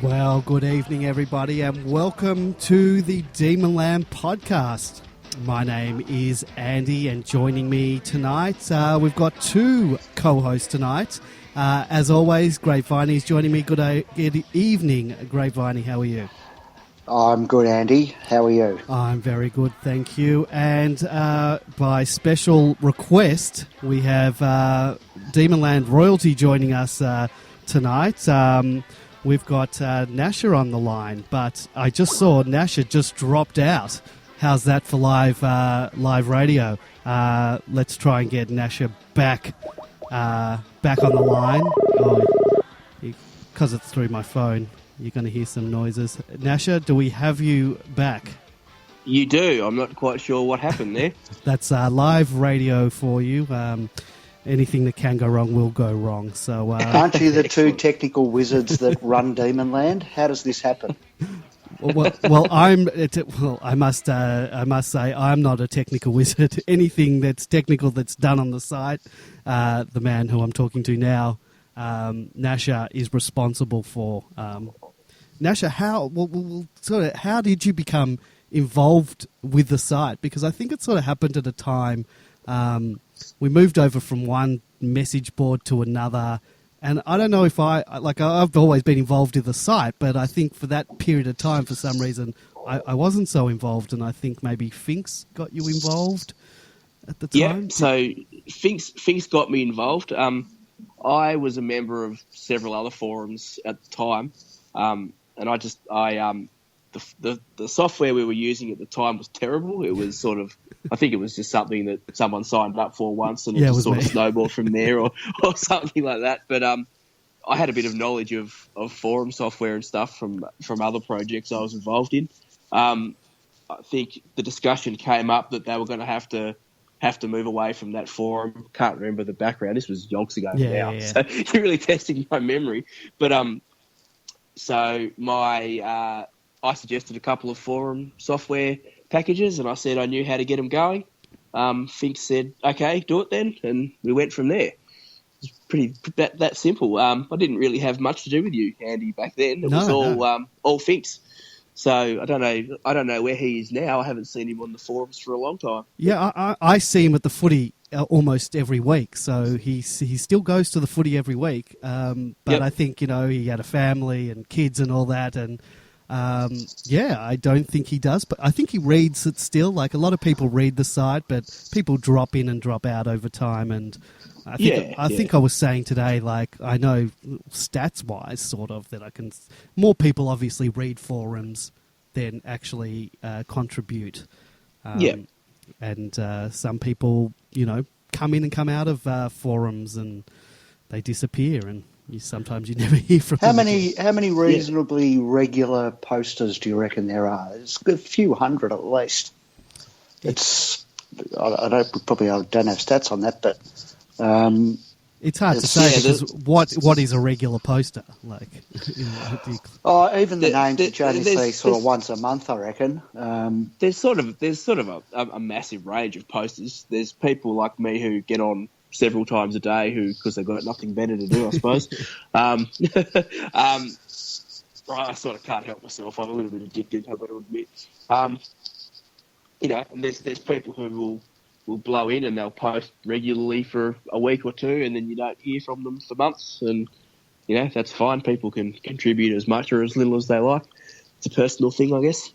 Well, good evening, everybody, and welcome to the Demonland podcast. My name is Andy, and joining me tonight, we've got two co-hosts tonight. As always, Grapevine is joining me. Good evening, Grapevine. How are you? I'm good, Andy. How are you? I'm very good, thank you. And by special request, we have Demonland royalty joining us tonight. We've got Nasher on the line, but I just saw Nasher just dropped out. How's that for live radio? Let's try and get Nasher back on the line. Because it's through my phone, you're going to hear some noises. Nasher, do we have you back? You do. I'm not quite sure what happened there. That's live radio for you. Anything that can go wrong will go wrong. So, aren't you the two technical wizards that run Demonland? How does this happen? I must say I'm not a technical wizard. Anything that's technical that's done on the site, the man who I'm talking to now, Nasher, is responsible for. Nasher, how did you become involved with the site? Because I think it sort of happened at a time. We moved over from one message board to another, and I don't know if I've always been involved in the site, but I think for that period of time, for some reason, I wasn't so involved, and I think maybe Finks got you involved at the time. Yeah, so Finks got me involved. I was a member of several other forums at the time, and the software we were using at the time was terrible. It was sort of, I think it was just something that someone signed up for once, and it just sort of snowballed from there, or something like that. But I had a bit of knowledge of forum software and stuff from other projects I was involved in. I think the discussion came up that they were going to have to move away from that forum. Can't remember the background. This was yonks ago now, yeah. So you're really testing my memory. But so I suggested a couple of forum software packages, and I said I knew how to get them going. Fink said, "Okay, do it then," and we went from there. It's pretty that simple. I didn't really have much to do with you, Andy, back then. It was all Finks. So I don't know where he is now. I haven't seen him on the forums for a long time. Yeah, I see him at the footy almost every week. So he still goes to the footy every week. But yep. I think he had a family and kids and all that, and I don't think he does, but I think he reads it still. Like, a lot of people read the site, but people drop in and drop out over time. And I think I was saying today, like, I know stats wise, sort of, that more people obviously read forums than actually contribute. And some people, come in and come out of forums, and they disappear, and sometimes you never hear from them. How many reasonably regular posters do you reckon there are? It's a few hundred at least. I don't have stats on that, but it's hard to say, because what is a regular poster like? Even the names that you only see sort of once a month, I reckon. There's sort of a massive range of posters. There's people like me who get on several times a day because they've got nothing better to do, I suppose. I sort of can't help myself. I'm a little bit addicted, I've got to admit. And there's people who will blow in and they'll post regularly for a week or two, and then you don't hear from them for months. And that's fine. People can contribute as much or as little as they like. It's a personal thing, I guess.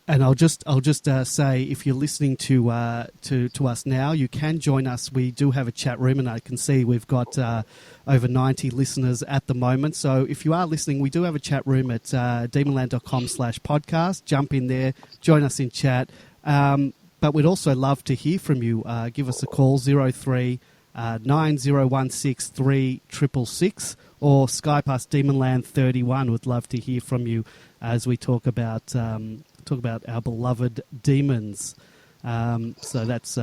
And I'll just say, if you're listening to us now, you can join us. We do have a chat room, and I can see we've got over 90 listeners at the moment. So if you are listening, we do have a chat room at demonland.com/podcast. Jump in there, join us in chat. But we'd also love to hear from you. Give us a call, 03 9016 3666, or Skype us Demonland31. We'd love to hear from you as we talk about our beloved demons. So that's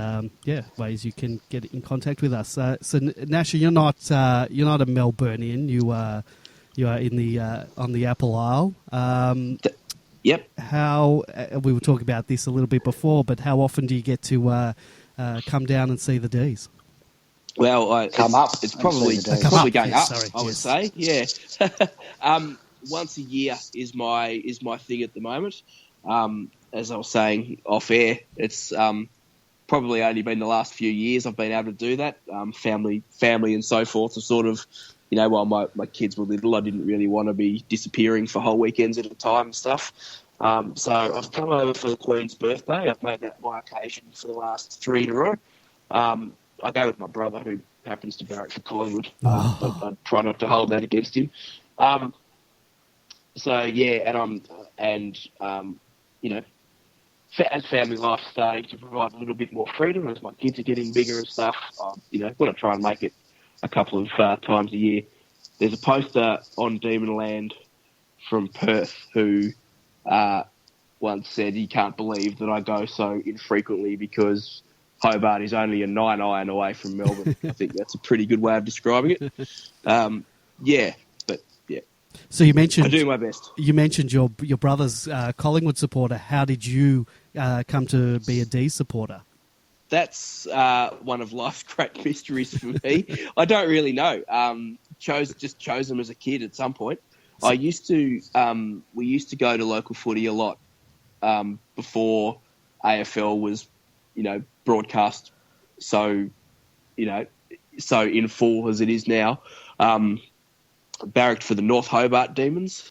ways you can get in contact with us. So Nasher, you're not a Melburnian. You are in the on the Apple Isle. Yep. How we were talking about this a little bit before, but how often do you get to come down and see the D's? Well, it's probably going up. Sorry, I would say, yeah. once a year is my thing at the moment. As I was saying off air, it's probably only been the last few years I've been able to do that. Family and so forth are sort of, while my kids were little, I didn't really want to be disappearing for whole weekends at a time and stuff. So I've come over for the Queen's birthday. I've made that my occasion for the last 3 in a row. I go with my brother, who happens to barrack for Collingwood, but I try not to hold that against him. As family life starting to provide a little bit more freedom, as my kids are getting bigger and stuff, want to try and make it a couple of times a year. There's a poster on Demonland from Perth who once said he can't believe that I go so infrequently because Hobart is only a 9-iron away from Melbourne. I think that's a pretty good way of describing it. So you mentioned I do my best. You mentioned your brother's Collingwood supporter. How did you come to be a D supporter? That's one of life's great mysteries for me. I don't really know. Chose them as a kid at some point. We used to go to local footy a lot before AFL was, broadcast so in full as it is now. Barracked for the North Hobart Demons.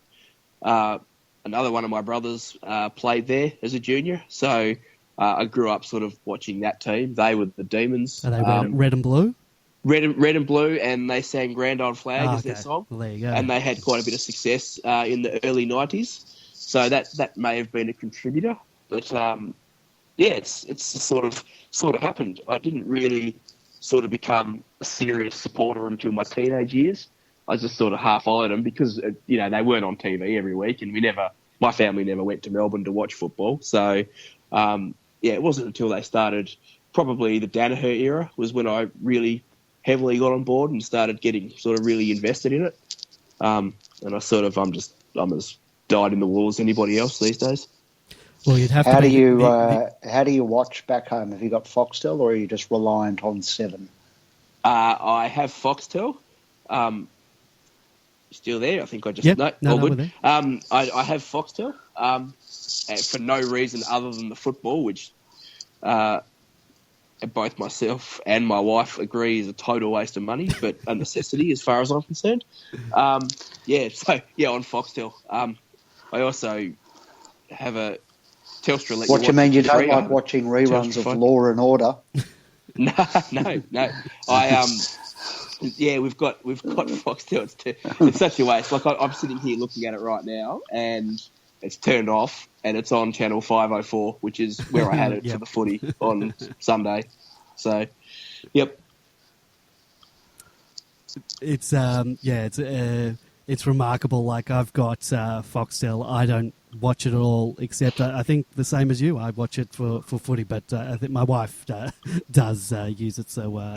Another one of my brothers played there as a junior, so I grew up sort of watching that team. They were the Demons. Are they red and blue? Red and blue, and they sang Grand Old Flag as their song. Well, there you go. And they had quite a bit of success in the early 90s, so that may have been a contributor. But it's sort of happened. I didn't really sort of become a serious supporter until my teenage years. I just sort of half followed them because, they weren't on TV every week, and my family never went to Melbourne to watch football. So, it wasn't until they started, probably the Danaher era was when I really heavily got on board and started getting sort of really invested in it. And I'm as dyed in the wool as anybody else these days. Well, you'd have how to. How do you watch back home? Have you got Foxtel, or are you just reliant on Seven? I have Foxtel. Still there? I think I just... No, good. There. I have Foxtel for no reason other than the football, which both myself and my wife agree is a total waste of money, but a necessity as far as I'm concerned. On Foxtel. I also have a Telstra... What you mean, you don't like watching reruns of Law and Order? No. We've got Foxtel. It's such a waste. Like I'm sitting here looking at it right now, and it's turned off, and it's on channel 504, which is where I had it for the footy on Sunday. So, yep. It's remarkable. Like I've got Foxtel. I don't watch it at all, except I think the same as you. I watch it for footy, but I think my wife does use it. So.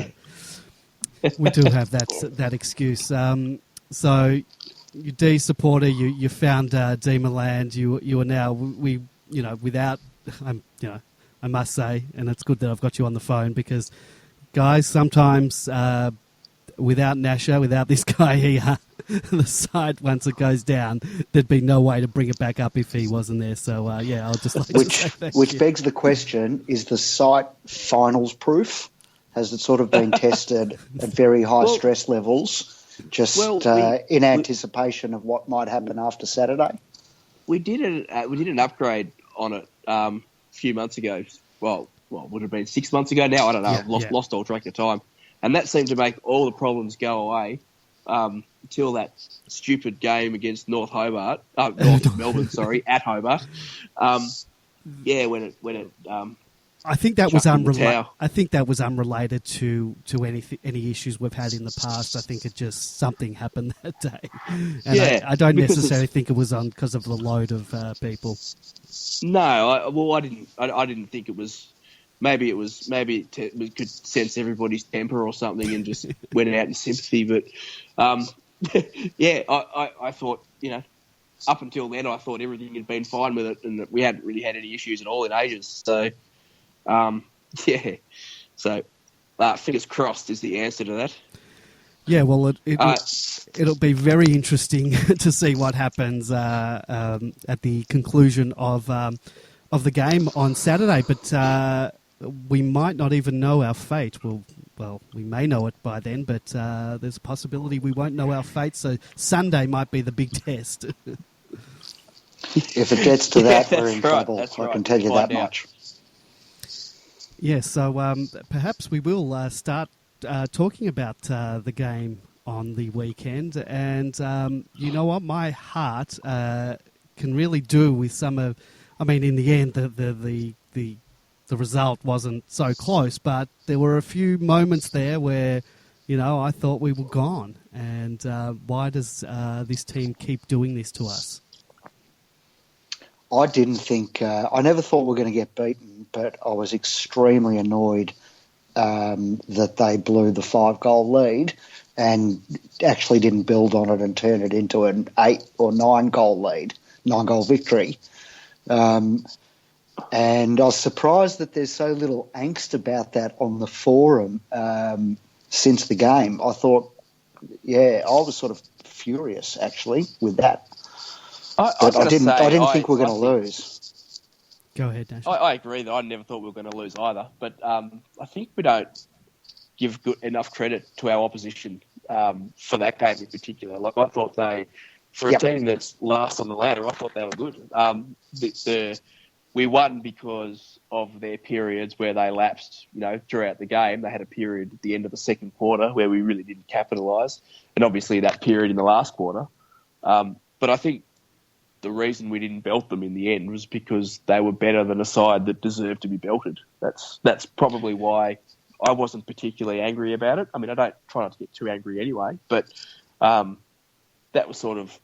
We do have that excuse. So, you D supporter, you found Demonland. You are now without. I must say, and it's good that I've got you on the phone because, guys, sometimes without Nasher, without this guy here, the site once it goes down, there'd be no way to bring it back up if he wasn't there. So I'll just like to say thank you. Which begs the question: is the site finals proof? Has it sort of been tested at very high stress levels, in anticipation of what might happen after Saturday? We did an upgrade on it a few months ago. Well, would it have been 6 months ago now? I don't know. I've lost all track of time. And that seemed to make all the problems go away until that stupid game against North Melbourne, at Hobart. When it I think that was unrelated. I think that was unrelated to any issues we've had in the past. I think it just something happened that day, and I don't necessarily think it was because of the load of people. No, I didn't. I didn't think it was. Maybe it could sense everybody's temper or something and just went out in sympathy. But I thought up until then I thought everything had been fine with it and that we hadn't really had any issues at all in ages. So. So fingers crossed is the answer to that. Yeah, well, it'll be very interesting to see what happens at the conclusion of the game on Saturday. But we might not even know our fate. Well, we may know it by then, but there's a possibility we won't know our fate. So Sunday might be the big test. If it gets to that, we're in trouble. I can tell you that much. Yeah, so perhaps we will start talking about the game on the weekend. And you know what? My heart can really do with some of... I mean, in the end, the result wasn't so close, but there were a few moments there where, I thought we were gone. And why does this team keep doing this to us? I didn't think... I never thought we were going to get beaten, but I was extremely annoyed that they blew the 5-goal lead and actually didn't build on it and turn it into an 8 or 9-goal lead, 9-goal victory. And I was surprised that there's so little angst about that on the forum since the game. I thought, I was sort of furious, actually, with that. I didn't think we were going to lose. Go ahead, Nasher. I agree that I never thought we were going to lose either. But I think we don't give enough credit to our opposition for that game in particular. Like, I thought for a team that's last on the ladder, I thought they were good. We won because of their periods where they lapsed, throughout the game. They had a period at the end of the second quarter where we really didn't capitalise, and obviously that period in the last quarter. But I think the reason we didn't belt them in the end was because they were better than a side that deserved to be belted. That's probably why I wasn't particularly angry about it. I mean, I try not to get too angry anyway, but that was sort of...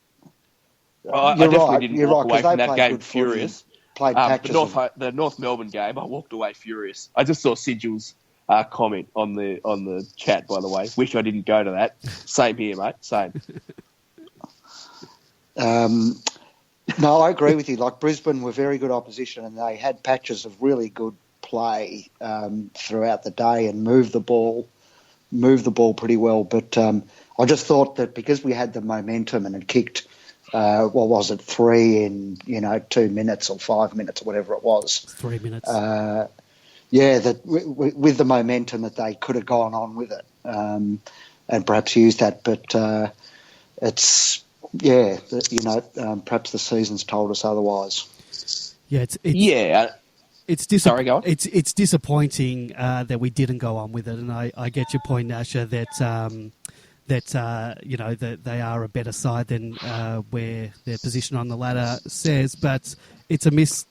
I definitely didn't walk away from that game furious. The North Melbourne game, I walked away furious. I just saw Sigil's comment on the chat, by the way. Wish I didn't go to that. Same here, mate. Same. No, I agree with you. Like, Brisbane were very good opposition, and they had patches of really good play throughout the day and moved the ball pretty well. But I just thought that because we had the momentum and had kicked, 3 in 2 minutes or 5 minutes or whatever it was. 3 minutes. That with the momentum that they could have gone on with it and perhaps used that. But it's... perhaps the season's told us otherwise. Yeah, Sorry, go on. It's disappointing that we didn't go on with it, and I get your point, Nasher, that that they are a better side than where their position on the ladder says, but it's a missed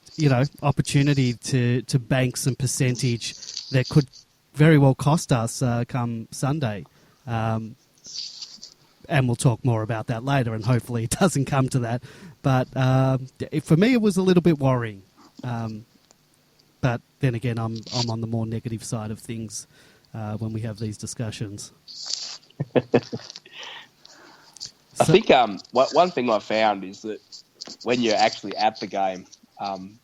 opportunity to bank some percentage that could very well cost us come Sunday. And we'll talk more about that later, and hopefully it doesn't come to that. But for me, it was a little bit worrying. But then again, I'm on the more negative side of things when we have these discussions. I think one thing I found is that when you're actually at the game, I'm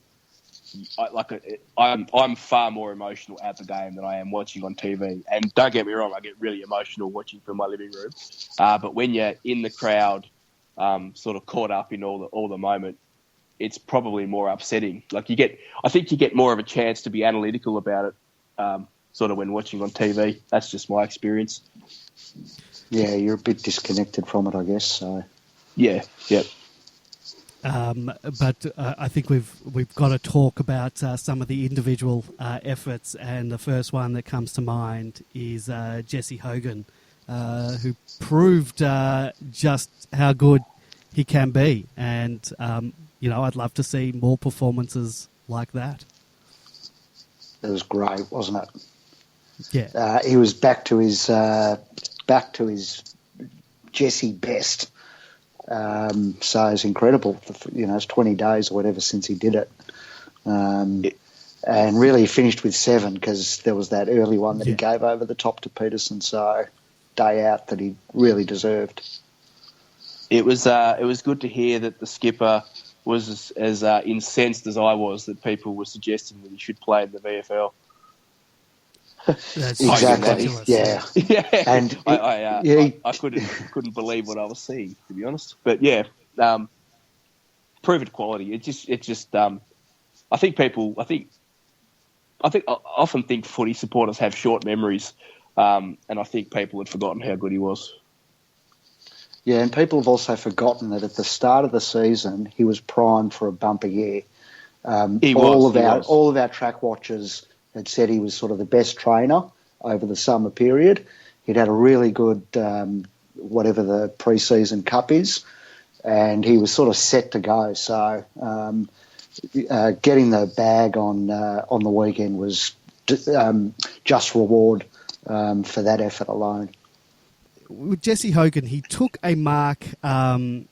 far more emotional at the game than I am watching on TV. And don't get me wrong, I get really emotional watching from my living room. But when you're in the crowd, sort of caught up in all the moment, it's probably more upsetting. Like, I think you get more of a chance to be analytical about it, sort of when watching on TV. That's just my experience. Yeah, you're a bit disconnected from it, I guess. So. Yeah. But I think we've got to talk about some of the individual efforts, and the first one that comes to mind is Jesse Hogan, who proved just how good he can be, and I'd love to see more performances like that. It was great, wasn't it? Yeah, he was back to his Jesse best. So it's incredible. It's 20 days or whatever since he did it. And really finished with 7 because there was that early one that he gave over the top to Peterson. So day out that he really deserved. It was good to hear that the skipper was as incensed as I was that people were suggesting that he should play in the VFL. That's Exactly. ridiculous. Yeah. Yeah, And I couldn't believe what I was seeing, to be honest. But yeah, proven quality. It's just. I often think footy supporters have short memories, and I think people had forgotten how good he was. Yeah, and people have also forgotten that at the start of the season, he was primed for a bumper year. All of our track watchers had said he was sort of the best trainer over the summer period. He'd had a really good, whatever the pre-season cup is, and he was sort of set to go. So getting the bag on the weekend was just reward for that effort alone. With Jesse Hogan, he took a mark, I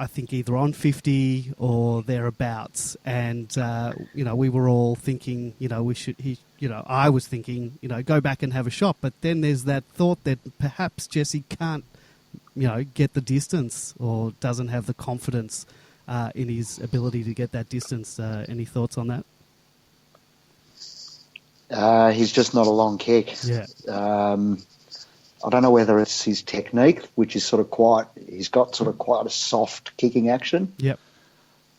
think either on 50 or thereabouts, and we were all thinking, I was thinking, go back and have a shot. But then there's that thought that perhaps Jesse can't, get the distance or doesn't have the confidence in his ability to get that distance. Any thoughts on that? He's just not a long kick. Yeah. I don't know whether it's his technique, which is he's got quite a soft kicking action. Yep.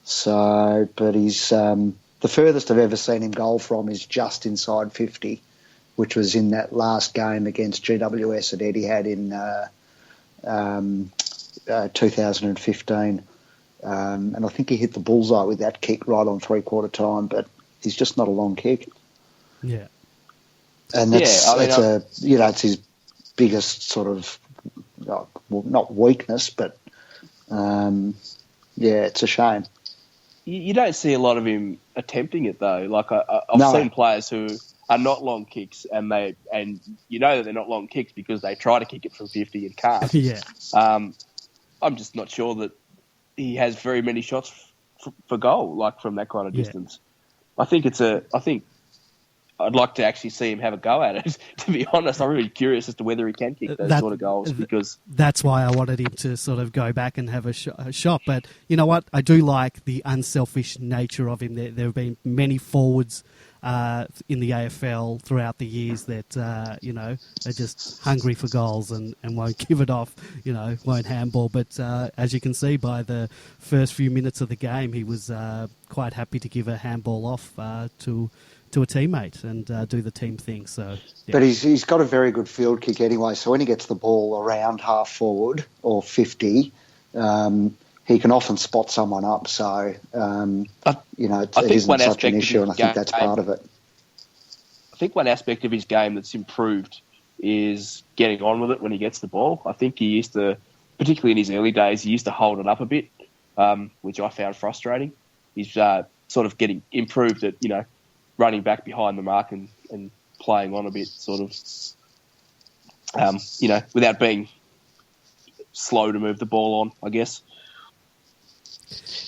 So, but he's, the furthest I've ever seen him goal from is just inside 50, which was in that last game against GWS that Eddie had in 2015. And I think he hit the bullseye with that kick right on three-quarter time, but he's just not a long kick. Yeah. And it's his biggest sort of, not weakness, but it's a shame. You don't see a lot of him attempting it though. Like I've seen players who are not long kicks, and that they're not long kicks because they try to kick it from 50 and can't. Yeah. I'm just not sure that he has very many shots for goal, like from that kind of distance. I think I'd like to actually see him have a go at it. To be honest, I'm really curious as to whether he can kick those sort of goals, because that's why I wanted him to sort of go back and have a shot. But you know what? I do like the unselfish nature of him. There have been many forwards in the AFL throughout the years that are just hungry for goals and won't give it off. Won't handball. But as you can see by the first few minutes of the game, he was quite happy to give a handball off to a teammate and do the team thing. So, yeah. But he's got a very good field kick anyway. So when he gets the ball around half forward or 50, he can often spot someone up. So it isn't such an issue, and I think that's part of it. I think one aspect of his game that's improved is getting on with it when he gets the ball. I think he used to, particularly in his early days, he used to hold it up a bit, which I found frustrating. He's sort of getting improved at running back behind the mark and playing on a bit, sort of, without being slow to move the ball on, I guess.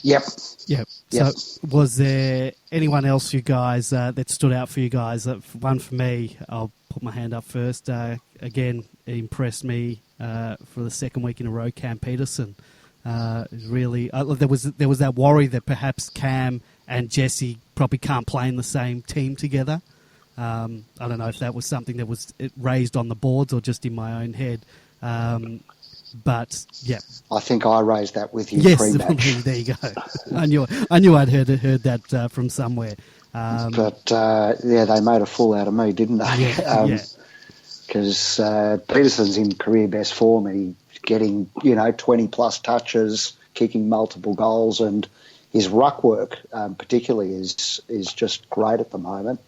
Yep. So was there anyone else, you guys, that stood out for you guys? One for me, I'll put my hand up first. Again, it impressed me for the second week in a row, Cam Peterson. Really, there was that worry that perhaps Cam and Jesse probably can't play in the same team together. I don't know if that was something that was raised on the boards or just in my own head. But yeah, I think I raised that with you. Yes, pre-match. There you go. I knew I'd heard that from somewhere. They made a fool out of me, didn't they? Because Peterson's in career best form, and he's getting 20 plus touches, kicking multiple goals, and his ruck work particularly is just great at the moment.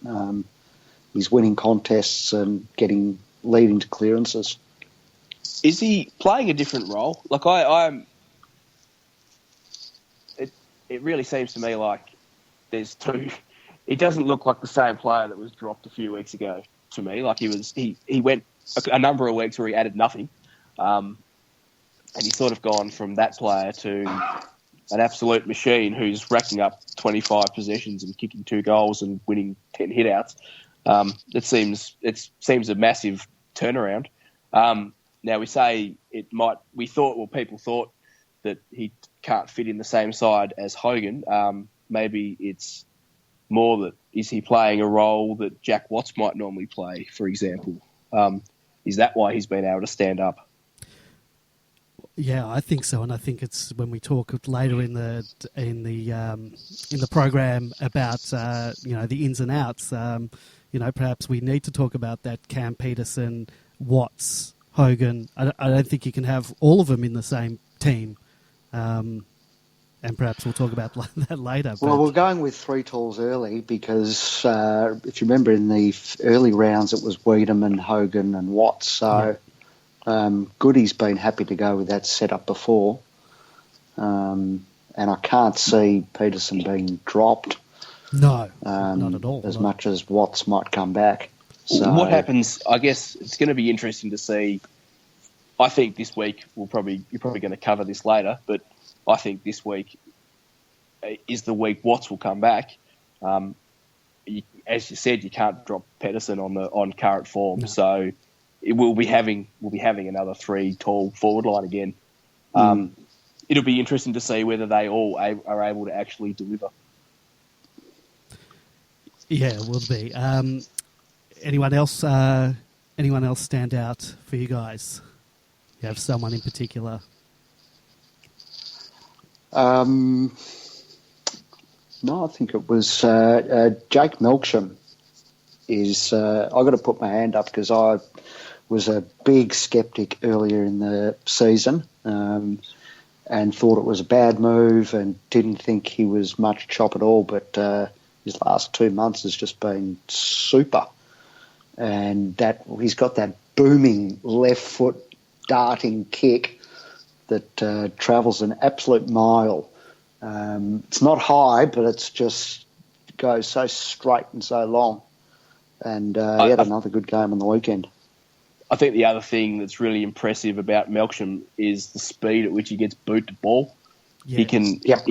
He's winning contests and leading to clearances. Is he playing a different role? Like it really seems to me like there's two. He doesn't look like the same player that was dropped a few weeks ago to me. Like he went a number of weeks where he added nothing, and he's sort of gone from that player to an absolute machine who's racking up 25 possessions and kicking 2 goals and winning 10 hitouts. It seems a massive turnaround. Now we say people thought that he can't fit in the same side as Hogan. Maybe it's more that is he playing a role that Jack Watts might normally play, for example? Is that why he's been able to stand up? Yeah, I think so, and I think it's when we talk later in the program about the ins and outs. Perhaps we need to talk about that Cam Peterson, Watts, Hogan. I don't think you can have all of them in the same team, and perhaps we'll talk about that later. Well, we're going with 3 talls early because if you remember in the early rounds it was Wiedemann, Hogan, and Watts. So. Yeah. Goody's been happy to go with that setup before, and I can't see Peterson being dropped. No, not at all. As much as Watts might come back. So, what happens? I guess it's going to be interesting to see. I think this week you're probably going to cover this later, but I think this week is the week Watts will come back. As you said, you can't drop Peterson on current form, no. So. We'll be having another 3 tall forward line again. It'll be interesting to see whether they all are able to actually deliver. Yeah, it will be. Anyone else stand out for you guys? You have someone in particular? No, I think it was Jake Melksham. I've got to put my hand up because I was a big sceptic earlier in the season and thought it was a bad move and didn't think he was much chop at all, but his last 2 months has just been super. And that he's got that booming left foot darting kick that travels an absolute mile. It's not high, but it's just goes so straight and so long. And he had another good game on the weekend. I think the other thing that's really impressive about Melksham is the speed at which he gets boot to ball. Yeah. He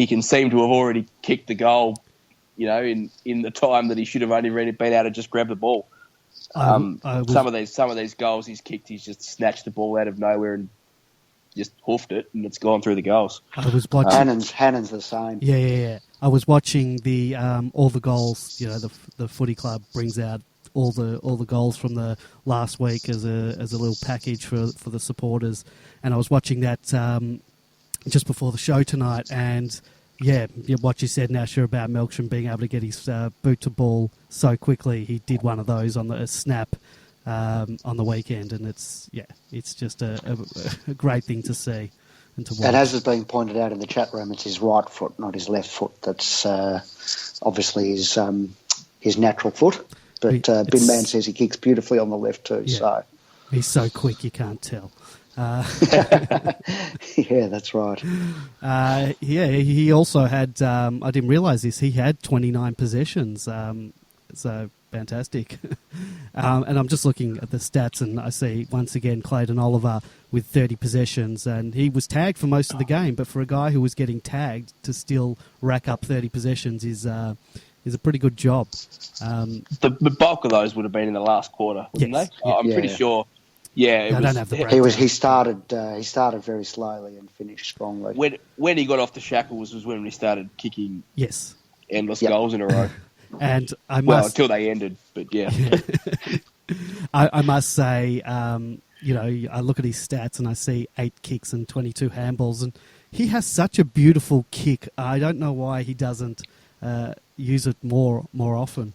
can seem to have already kicked the goal, in the time that he should have only really been able to just grab the ball. Some of these goals he's kicked, he's just snatched the ball out of nowhere and just hoofed it, and it's gone through the goals. I was watching. Hannon's the same. Yeah. I was watching the all the goals. The footy club brings out all the goals from the last week as a little package for the supporters, and I was watching that just before the show tonight, and what you said, Nasher, about Melksham being able to get his boot to ball so quickly. He did one of those on the snap on the weekend, and it's just a great thing to see and to watch. And as has been pointed out in the chat room, it's his right foot, not his left foot. That's obviously his natural foot. But Bin Man says he kicks beautifully on the left too. Yeah. So he's so quick you can't tell. Yeah, that's right. He also had. I didn't realise this. He had 29 possessions. So fantastic. And I'm just looking at the stats, and I see once again Clayton Oliver with 30 possessions, and he was tagged for most of the game. But for a guy who was getting tagged to still rack up 30 possessions is a pretty good job. The bulk of those would have been in the last quarter, wouldn't they? I'm pretty sure. Yeah, I don't have the breakdown. He started very slowly and finished strongly. When he got off the shackles was when he started kicking endless goals in a row. And until they ended, but yeah. I must say, I look at his stats and I see 8 kicks and 22 handballs, and he has such a beautiful kick. I don't know why he doesn't use it more often.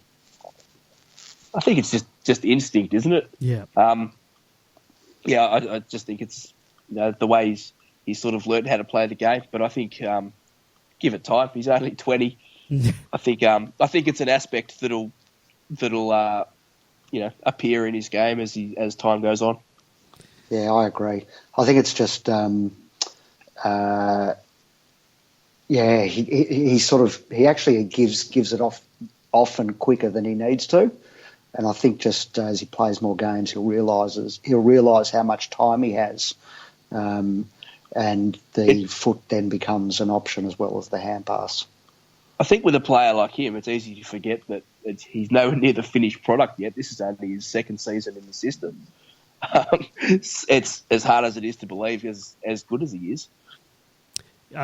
I think it's just instinct, isn't it? Yeah. I just think it's the way he's sort of learned how to play the game. But I think give it time. He's only 20. I think it's an aspect that'll appear in his game as time goes on. Yeah, I agree. I think it's just he actually gives it off often quicker than he needs to. And I think just as he plays more games, he'll realise how much time he has, and the foot then becomes an option as well as the hand pass. I think with a player like him, it's easy to forget that he's nowhere near the finished product yet. This is only his second season in the system. It's as hard as it is to believe as good as he is.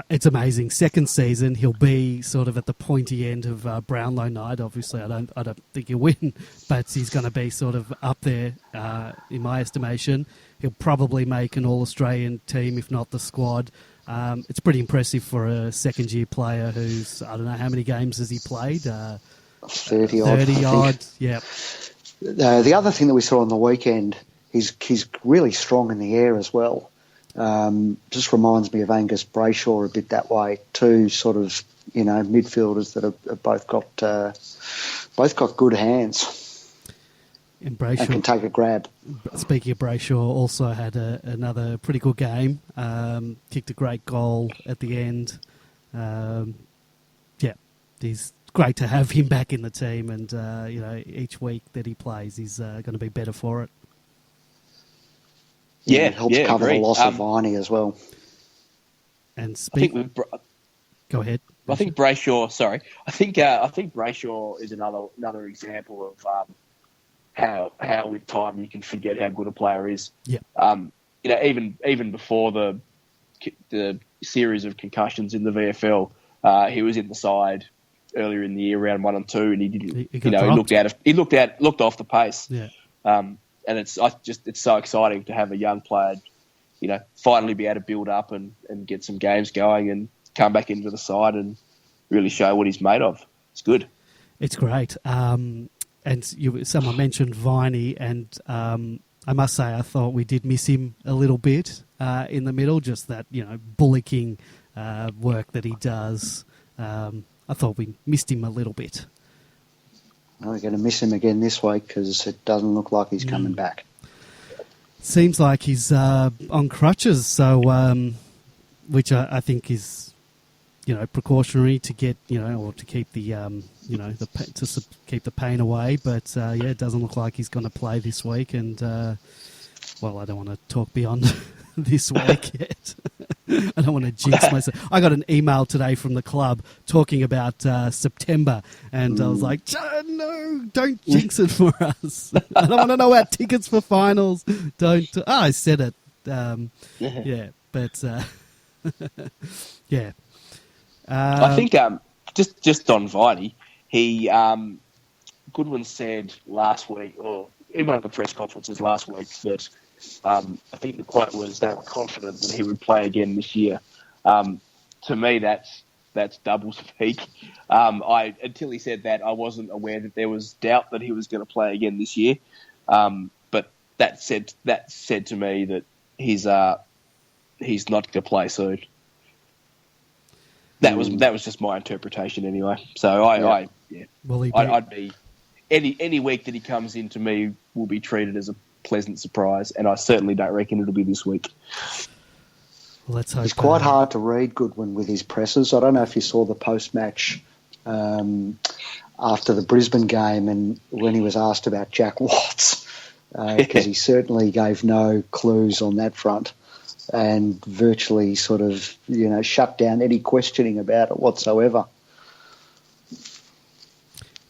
it's amazing. Second season, he'll be sort of at the pointy end of Brownlow night. Obviously, I don't think he'll win, but he's going to be sort of up there in my estimation. He'll probably make an All-Australian team, if not the squad. It's pretty impressive for a second-year player who's, I don't know, how many games has he played? 30 odd. 30 odd, yeah. The other thing that we saw on the weekend, he's really strong in the air as well. Just reminds me of Angus Brayshaw a bit that way. Two sort of, midfielders that have both got good hands. And Brayshaw, and can take a grab. Speaking of Brayshaw, also had another pretty good game. Kicked a great goal at the end. He's great to have him back in the team, and each week that he plays, he's going to be better for it. Yeah, it helps cover agreed. The loss of Viney as well. And go ahead. I think Brayshaw. Sorry, I think Brayshaw is another example of how with time you can forget how good a player is. Yeah. Even before the series of concussions in the VFL, he was in the side earlier in the year, round 1 and 2, and he didn't. He looked off the pace. Yeah. And it's so exciting to have a young player, finally be able to build up and get some games going and come back into the side and really show what he's made of. It's good. It's great. And someone mentioned Viney, and I must say I thought we did miss him a little bit in the middle, just that, bullocking work that he does. I thought we missed him a little bit. We're going to miss him again this week because it doesn't look like he's coming back. Seems like he's on crutches, so which I think is, precautionary to get, or to keep the, keep the pain away. But it doesn't look like he's going to play this week. And I don't want to talk beyond this week yet. I don't want to jinx myself. I got an email today from the club talking about September, and I was like, no, don't jinx it for us. I don't want to know our tickets for finals. Don't. I said it. But I think just on Viney, Goodwin said last week, or in one of the press conferences last week, that I think the quote was they were confident that he would play again this year. To me, that's double speak. Until he said that, I wasn't aware that there was doubt that he was going to play again this year. But that said to me that he's not going to play soon. That was just my interpretation anyway. So I'd be any week that he comes in, to me, will be treated as a pleasant surprise, and I certainly don't reckon it'll be this week. Let's hope. It's quite hard to read Goodwin with his presses. I don't know if you saw the post-match after the Brisbane game, and when he was asked about Jack Watts, because he certainly gave no clues on that front, and virtually sort of shut down any questioning about it whatsoever.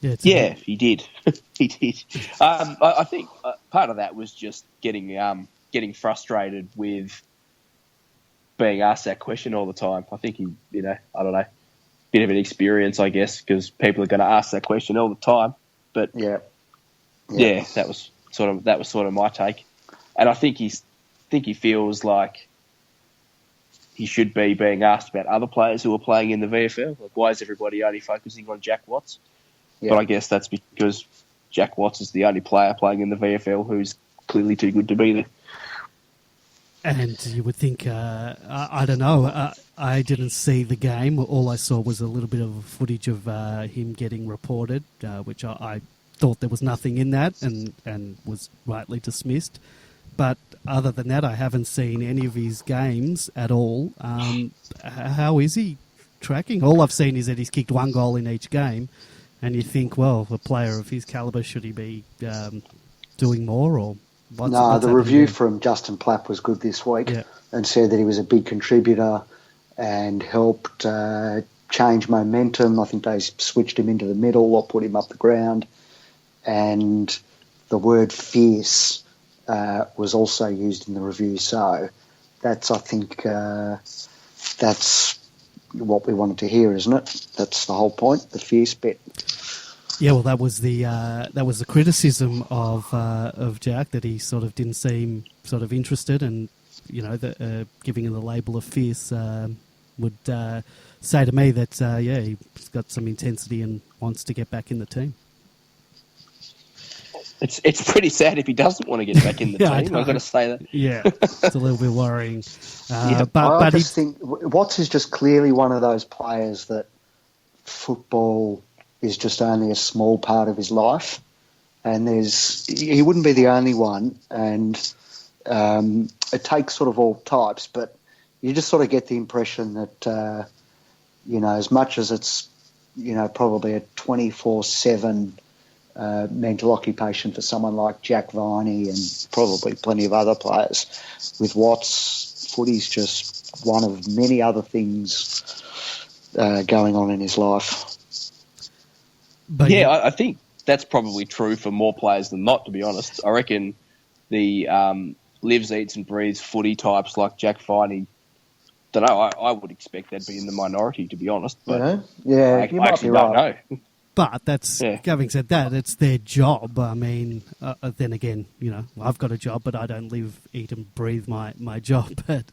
Yeah, he did. He did. I think part of that was just getting frustrated with being asked that question all the time. I think he, I don't know, bit of an experience, I guess, because people are going to ask that question all the time. But yeah, that was sort of my take. And I think he feels like he should be being asked about other players who are playing in the VFL. Like, why is everybody only focusing on Jack Watts? Yeah. But I guess that's because Jack Watts is the only player playing in the VFL who's clearly too good to be there. And you would think, I don't know, I didn't see the game. All I saw was a little bit of footage of him getting reported, which I thought there was nothing in that and was rightly dismissed. But other than that, I haven't seen any of his games at all. How is he tracking? All I've seen is that he's kicked one goal in each game. And you think, well, a player of his calibre, should he be doing more? Or the review from Justin Plapp was good this week, and said that he was a big contributor and helped change momentum. I think they switched him into the middle or put him up the ground. And the word fierce was also used in the review. So I think that's what we wanted to hear, isn't it? That's the whole point, the fierce bit. Yeah, well, that was the criticism of Jack, that he sort of didn't seem sort of interested, and giving him the label of fierce would say to me that he's got some intensity and wants to get back in the team. It's pretty sad if he doesn't want to get back in the team. I've got to say that. Yeah, it's a little bit worrying. But I just think Watts is just clearly one of those players that football is just only a small part of his life, and he wouldn't be the only one. And it takes sort of all types, but you just sort of get the impression that as much as it's probably a 24/7 mental occupation for someone like Jack Viney and probably plenty of other players, with Watts, footy's just one of many other things going on in his life. But I think that's probably true for more players than not, to be honest. I reckon the lives, eats and breathes footy types like Jack Viney, I would expect that'd be in the minority, to be honest. But you might be right. Don't know. But having said that, it's their job. I mean, then again, I've got a job, but I don't live, eat and breathe my job. But,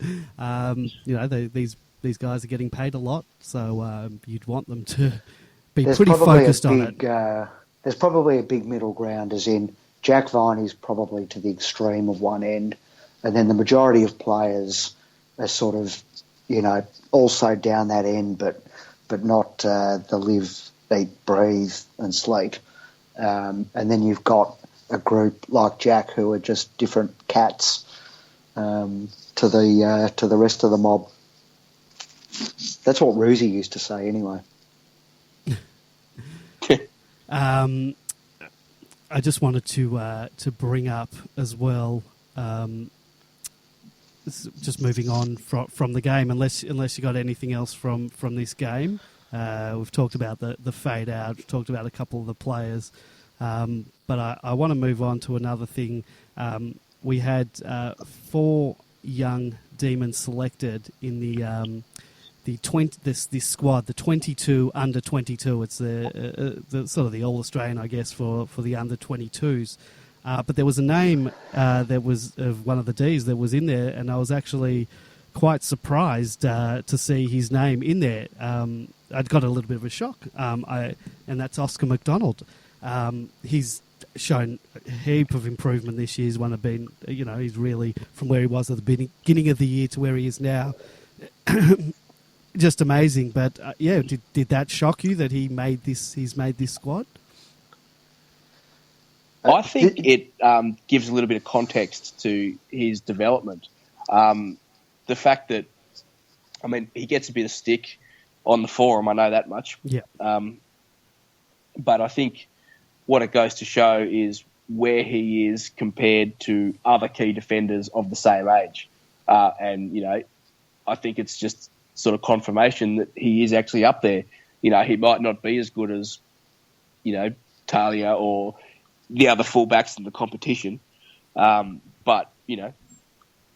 these guys are getting paid a lot, so you'd want them to be pretty focused on it. There's probably a big middle ground, as in Jack Viney's probably to the extreme of one end, and then the majority of players are sort of, also down that end, but not the live, eat, breathe and sleep. And then you've got a group like Jack who are just different cats to the rest of the mob. That's what Roosie used to say anyway. I just wanted to bring up as well, just moving on from the game, unless you got anything else from this game. We've talked about the fade out, we've talked about a couple of the players, but I want to move on to another thing. We had 4 young Demons selected in this squad, the 22 under 22. It's the sort of the All Australian, I guess, for the under 22s. But there was a name that was of one of the Ds that was in there, and I was actually quite surprised to see his name in there. I'd got a little bit of a shock, and that's Oscar McDonald. He's shown a heap of improvement this year. He's really, from where he was at the beginning of the year to where he is now, just amazing. But did that shock you that he's made this squad? I think it gives a little bit of context to his development. The fact that, he gets a bit of stick on the forum, I know that much. Yeah. But I think what it goes to show is where he is compared to other key defenders of the same age. I think it's just sort of confirmation that he is actually up there. He might not be as good as, Talia or the other fullbacks in the competition. But,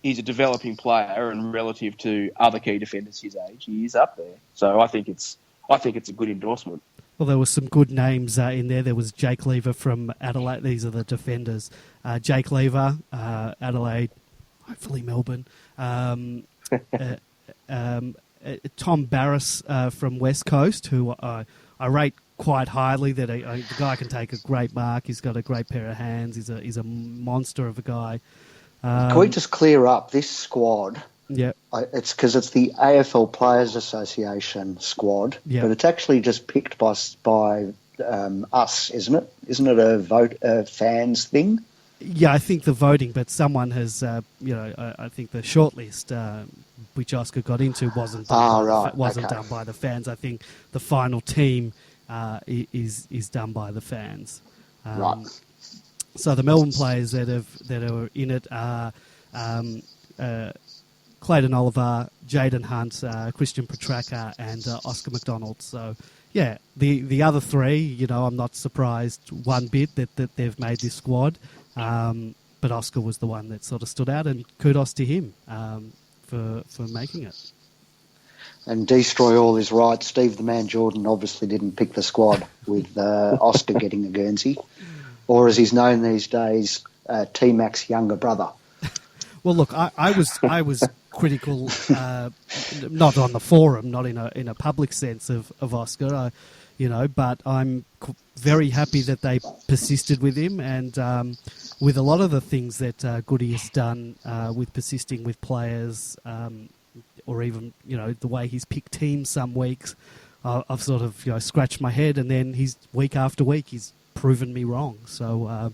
he's a developing player, and relative to other key defenders his age, he is up there. So I think it's a good endorsement. Well, there were some good names in there. There was Jake Lever from Adelaide. These are the defenders. Jake Lever, Adelaide, hopefully Melbourne. Tom Barras from West Coast, who I rate quite highly. That the guy can take a great mark. He's got a great pair of hands. He's a monster of a guy. Can we just clear up this squad? Yeah, it's because it's the AFL Players Association squad, but it's actually just picked by us, isn't it? Isn't it a fans thing? Yeah, I think the voting, but someone has, I think the shortlist which Oscar got into wasn't done by the fans. I think the final team is done by the fans. Right. So the Melbourne players that are in it are Clayton Oliver, Jaden Hunt, Christian Petraka, and Oscar McDonald. So, yeah, the other 3, I'm not surprised one bit that they've made this squad. But Oscar was the one that sort of stood out, and kudos to him for making it. and destroy all his rights, Steve the Man Jordan obviously didn't pick the squad with Oscar getting a Guernsey, or as he's known these days, T-Mac's younger brother. Well, look, I was critical, not on the forum, not in a public sense of Oscar, but I'm very happy that they persisted with him, and with a lot of the things that Goody has done with persisting with players, or even the way he's picked teams some weeks, I've sort of scratched my head, and then he's week after week he's proven me wrong. So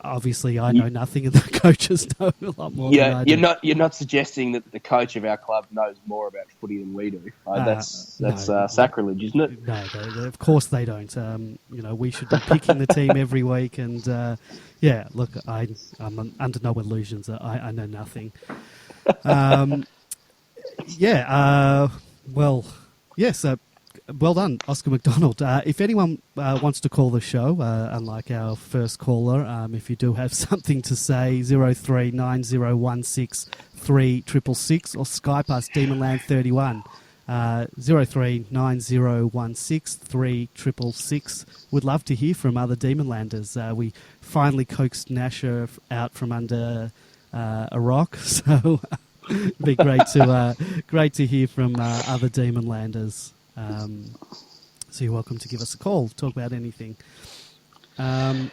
obviously I know nothing, and the coaches know a lot more. Than I do. You're not suggesting that the coach of our club knows more about footy than we do. That's sacrilege, isn't it? No, of course they don't. We should be picking the team every week, and look, I'm under no illusions. I know nothing. Well done, Oscar McDonald. If anyone wants to call the show, unlike our first caller, if you do have something to say, 039016 3666, or Skype us, Demonland 31, 039016 3666. We'd love to hear from other Demonlanders. We finally coaxed Nasher out from under a rock, so it'd be great to hear from other Demonlanders. So you're welcome to give us a call, talk about anything. It's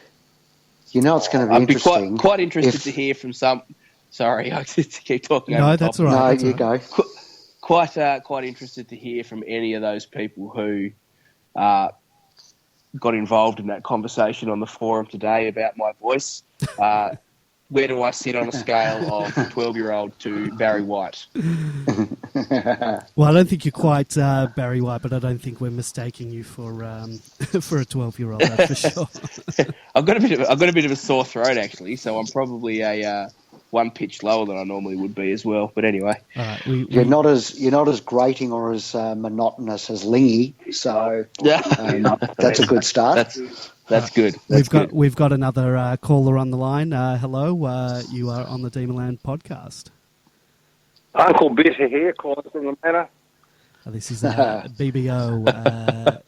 going to be interesting. Be quite interested to hear from some. Sorry, I just keep talking. No, that's all right. No, you go. Quite interested to hear from any of those people who got involved in that conversation on the forum today about my voice. Where do I sit on a scale of 12-year-old to Barry White? Well, I don't think you're quite Barry White, but I don't think we're mistaking you for a 12-year-old. That's for sure. I've got a bit of a sore throat actually, so I'm probably a one pitch lower than I normally would be as well. But anyway, all right, you're not as grating or as monotonous as Lingy, so that's a good start. That's good. We've got another caller on the line. Hello, you are on the Demonland podcast. Uncle Bitter here, calling from the Manor. This is BBO.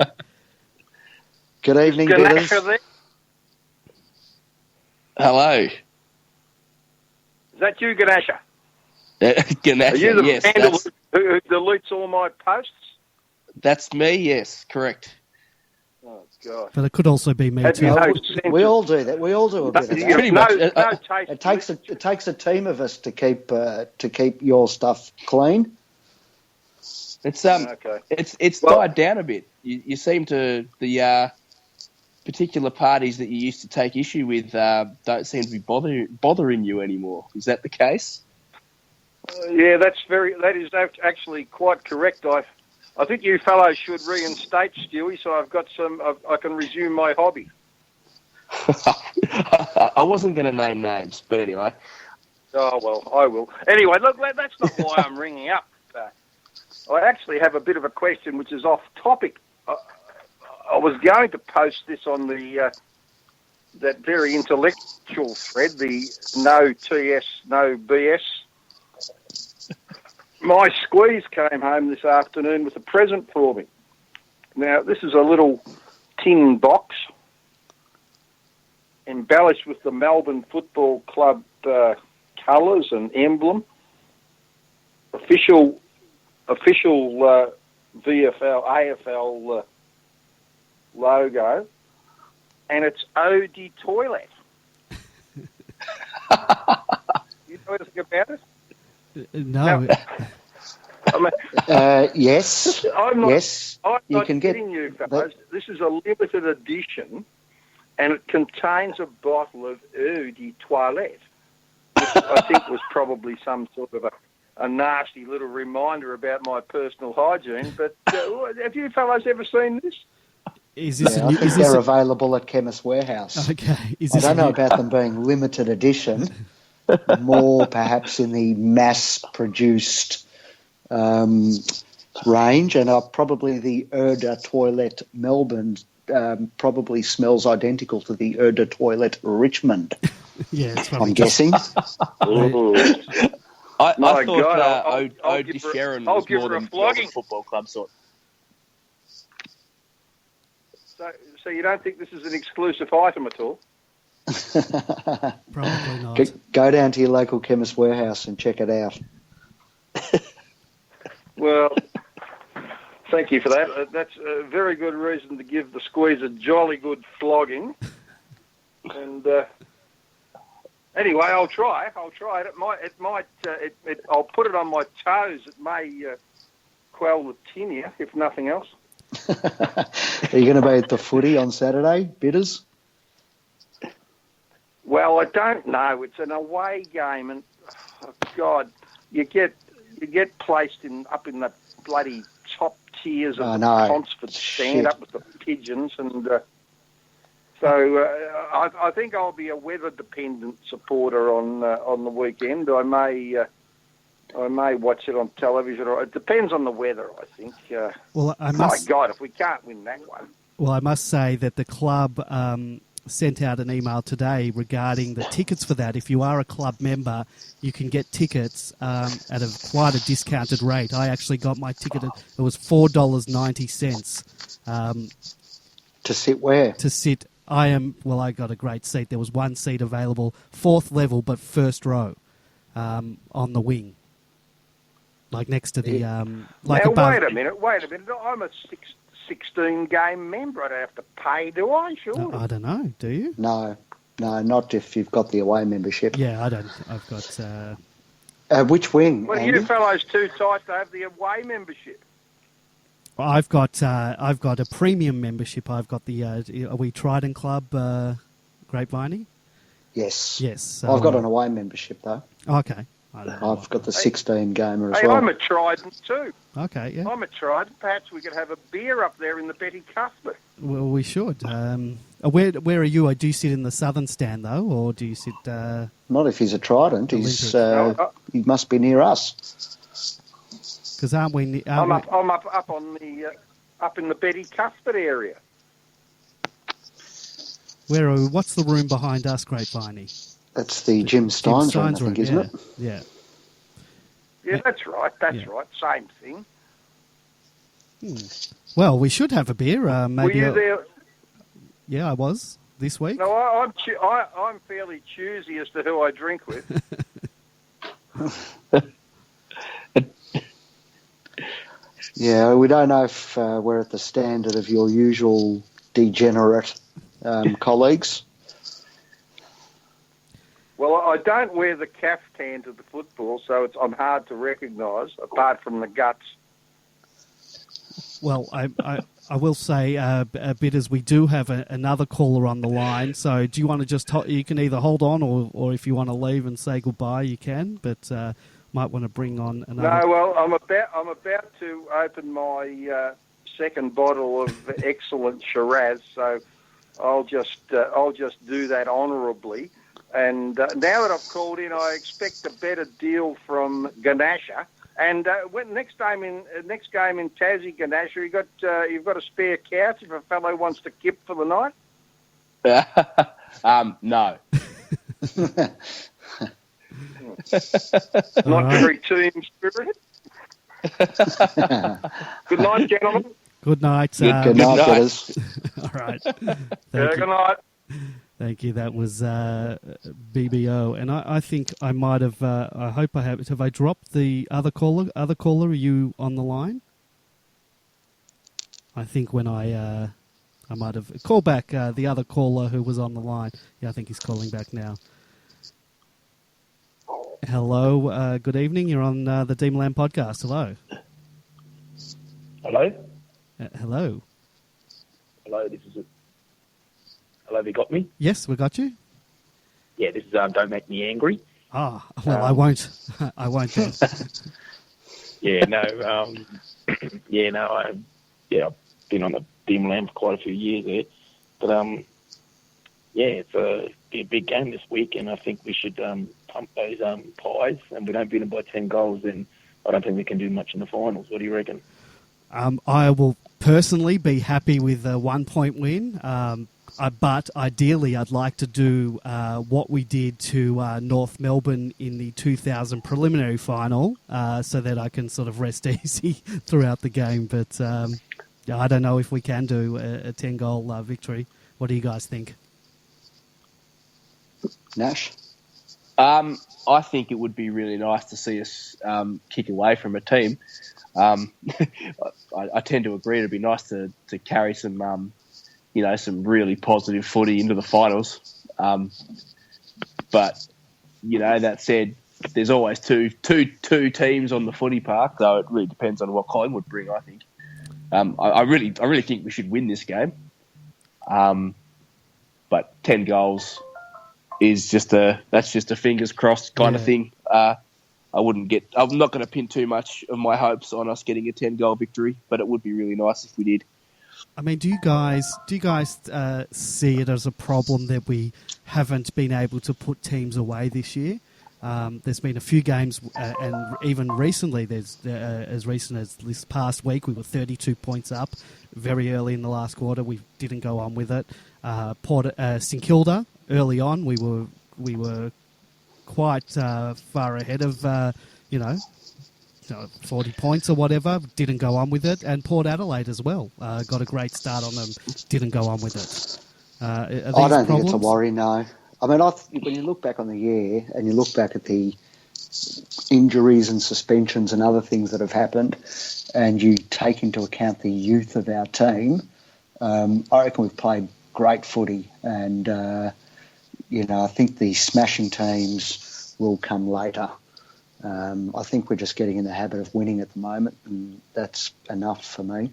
Good evening, Bitters. Hello. Is that you, Ganasha? Ganasha, are you the yes. man who deletes all my posts? That's me, yes, correct. Oh, God. But it could also be me too. We all do that. We all do a bit of that. Pretty much. It takes a team of us to keep your stuff clean. It's okay. It's died down a bit. You seem to the particular parties that you used to take issue with don't seem to be bothering you anymore. Is that the case? Yeah, that is actually quite correct. I think you fellows should reinstate Stewie, so I've got I can resume my hobby. I wasn't going to name names, but anyway. Oh, well, I will. Anyway, look, that's not why I'm ringing up. I actually have a bit of a question which is off topic. I was going to post this on that very intellectual thread, the no TS, no BS. My squeeze came home this afternoon with a present for me. Now, this is a little tin box embellished with the Melbourne Football Club colours and emblem, official VFL, AFL logo, and it's Odie Toilet. You know anything about it? No. Yes. I'm not you can kidding you, fellas. This is a limited edition, and it contains a bottle of Eau de Toilette, which I think was probably some sort of a nasty little reminder about my personal hygiene. But have you fellas ever seen this? I think they're available at Chemist Warehouse. Okay. I don't know about them being limited edition. More perhaps in the mass-produced range, and probably the Eau de Toilette Melbourne probably smells identical to the Eau de Toilette Richmond. Yeah, it's I'm guessing. I My thought God, I'll give her- Sharon I'll was give more her a than flogging. Melbourne Football Club sort. So you don't think this is an exclusive item at all? Probably not. Go down to your local Chemist Warehouse and check it out. Well, thank you for that. That's a very good reason to give the squeeze a jolly good flogging. And anyway, I'll try it. I'll put it on my toes. It may quell the tinea, if nothing else. Are you going to be at the footy on Saturday, Bitters? Well, I don't know. It's an away game, and God, you get placed up in the bloody top tiers of the Consford stand up with the pigeons, and so I think I'll be a weather-dependent supporter on the weekend. I may watch it on television, or it depends on the weather, I think. Well, my God, if we can't win that one. Well, I must say that the club sent out an email today regarding the tickets for that. If you are a club member, you can get tickets at quite a discounted rate. I actually got my ticket. It was $4.90. To sit where? To sit. I got a great seat. There was one seat available, 4th level, but first row on the wing. Like next to the... like now, above. wait a minute. I'm a 16-game member. I don't have to pay, do I? Sure. I don't know. Do you? No, not if you've got the away membership. Yeah, I don't. I've got... which wing, Well, Andy? you fellows too tight to have the away membership. I've got a premium membership. I've got the... are we Trident Club Grapeviney? Yes. Yes. So, I've got an away membership, though. Okay. I don't know. I've got the 16-gamer as Hey, well. I'm a Trident too. Okay, yeah. I'm a Trident. Perhaps we could have a beer up there in the Betty Cuthbert. Well, we should. Where are you? Do you sit in the southern stand, though, or do you sit... Not if he's a Trident. He must be near us. Because aren't we... I'm up in the Betty Cuthbert area. Where are we? What's the room behind us, Grapeviney? That's the Jim Steins room, I think, isn't it? Yeah. Yeah, that's right. That's right. Same thing. Well, we should have a beer. Maybe Were you there? Yeah, I was this week. No, I'm fairly choosy as to who I drink with. Yeah, we don't know if we're at the standard of your usual degenerate colleagues. Well, I don't wear the caftan to the football, so I'm hard to recognise, apart from the guts. Well, I will say, Bitters, we do have another caller on the line. So do you want to just... you can either hold on or if you want to leave and say goodbye, you can. But might want to bring on another... No, well, I'm about to open my second bottle of excellent Shiraz, so I'll just do that honourably. And now that I've called in, I expect a better deal from Nasher. And next game in Tassie, Nasher, you've got a spare couch if a fellow wants to kip for the night. No. Not very team spirited. Good night, gentlemen. Good night. Good night, guys. All right. Good night. Thank you. That was BBO, and I think I might have. I hope I have. Have I dropped the other caller? Other caller, are you on the line? I think when I might have called back the other caller who was on the line. Yeah, I think he's calling back now. Hello. Good evening. You're on the Demonland podcast. Hello. Hello. Hello. Hello. This is. Hello, have you got me? Yes, we got you. Yeah, this is Don't Make Me Angry. Ah, well, I won't. I won't then. Yeah, no. I've been on the Demonland for quite a few years there. But, it's a big game this week, and I think we should pump those pies, and we don't beat them by 10 goals, then I don't think we can do much in the finals. What do you reckon? I will personally be happy with a 1-point win. But ideally, I'd like to do what we did to North Melbourne in the 2000 preliminary final, so that I can sort of rest easy throughout the game. But I don't know if we can do a 10-goal victory. What do you guys think? Nash? I think it would be really nice to see us kick away from a team. I tend to agree. It'd be nice to carry some, some really positive footy into the finals. But that said, there's always two teams on the footy park, so it really depends on what Collingwood bring. I think. I really think we should win this game. But 10 goals is just a fingers crossed kind of thing. I'm not going to pin too much of my hopes on us getting a 10-goal victory, but it would be really nice if we did. I mean, do you guys see it as a problem that we haven't been able to put teams away this year? There's been a few games, and even recently, there's as recent as this past week, we were 32 points up very early in the last quarter. We didn't go on with it. St Kilda, early on, we were quite far ahead of 40 points or whatever. Didn't go on with it, and Port Adelaide as well got a great start on them. Didn't go on with it. I don't think it's a worry. No, I mean, when you look back on the year and you look back at the injuries and suspensions and other things that have happened, and you take into account the youth of our team, I reckon we've played great footy, and I think the smashing teams will come later. I think we're just getting in the habit of winning at the moment, and that's enough for me.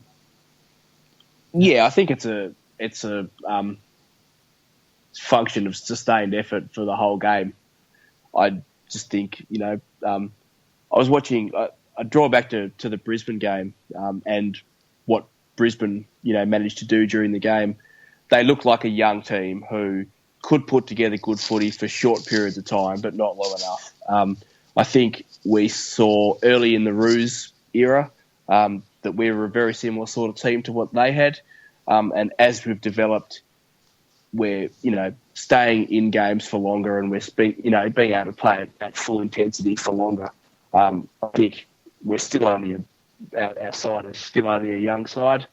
Yeah, I think it's a function of sustained effort for the whole game. I just think, I was watching. I draw back to the Brisbane game and what Brisbane, managed to do during the game. They look like a young team who could put together good footy for short periods of time, but not long enough. I think we saw early in the Roos era that we were a very similar sort of team to what they had. And as we've developed, we're, staying in games for longer, and we're being able to play at full intensity for longer. I think we're still only our side is still only a young side.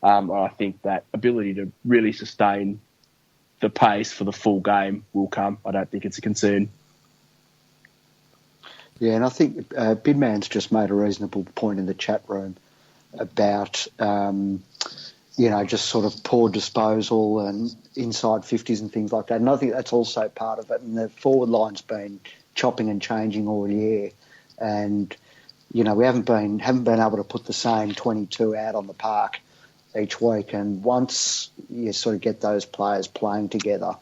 I think that ability to really sustain the pace for the full game will come. I don't think it's a concern. Yeah, and I think Bidman's just made a reasonable point in the chat room about, just sort of poor disposal and inside 50s and things like that. And I think that's also part of it. And the forward line's been chopping and changing all year. And, we haven't been able to put the same 22 out on the park each week. And once you sort of get those players playing together,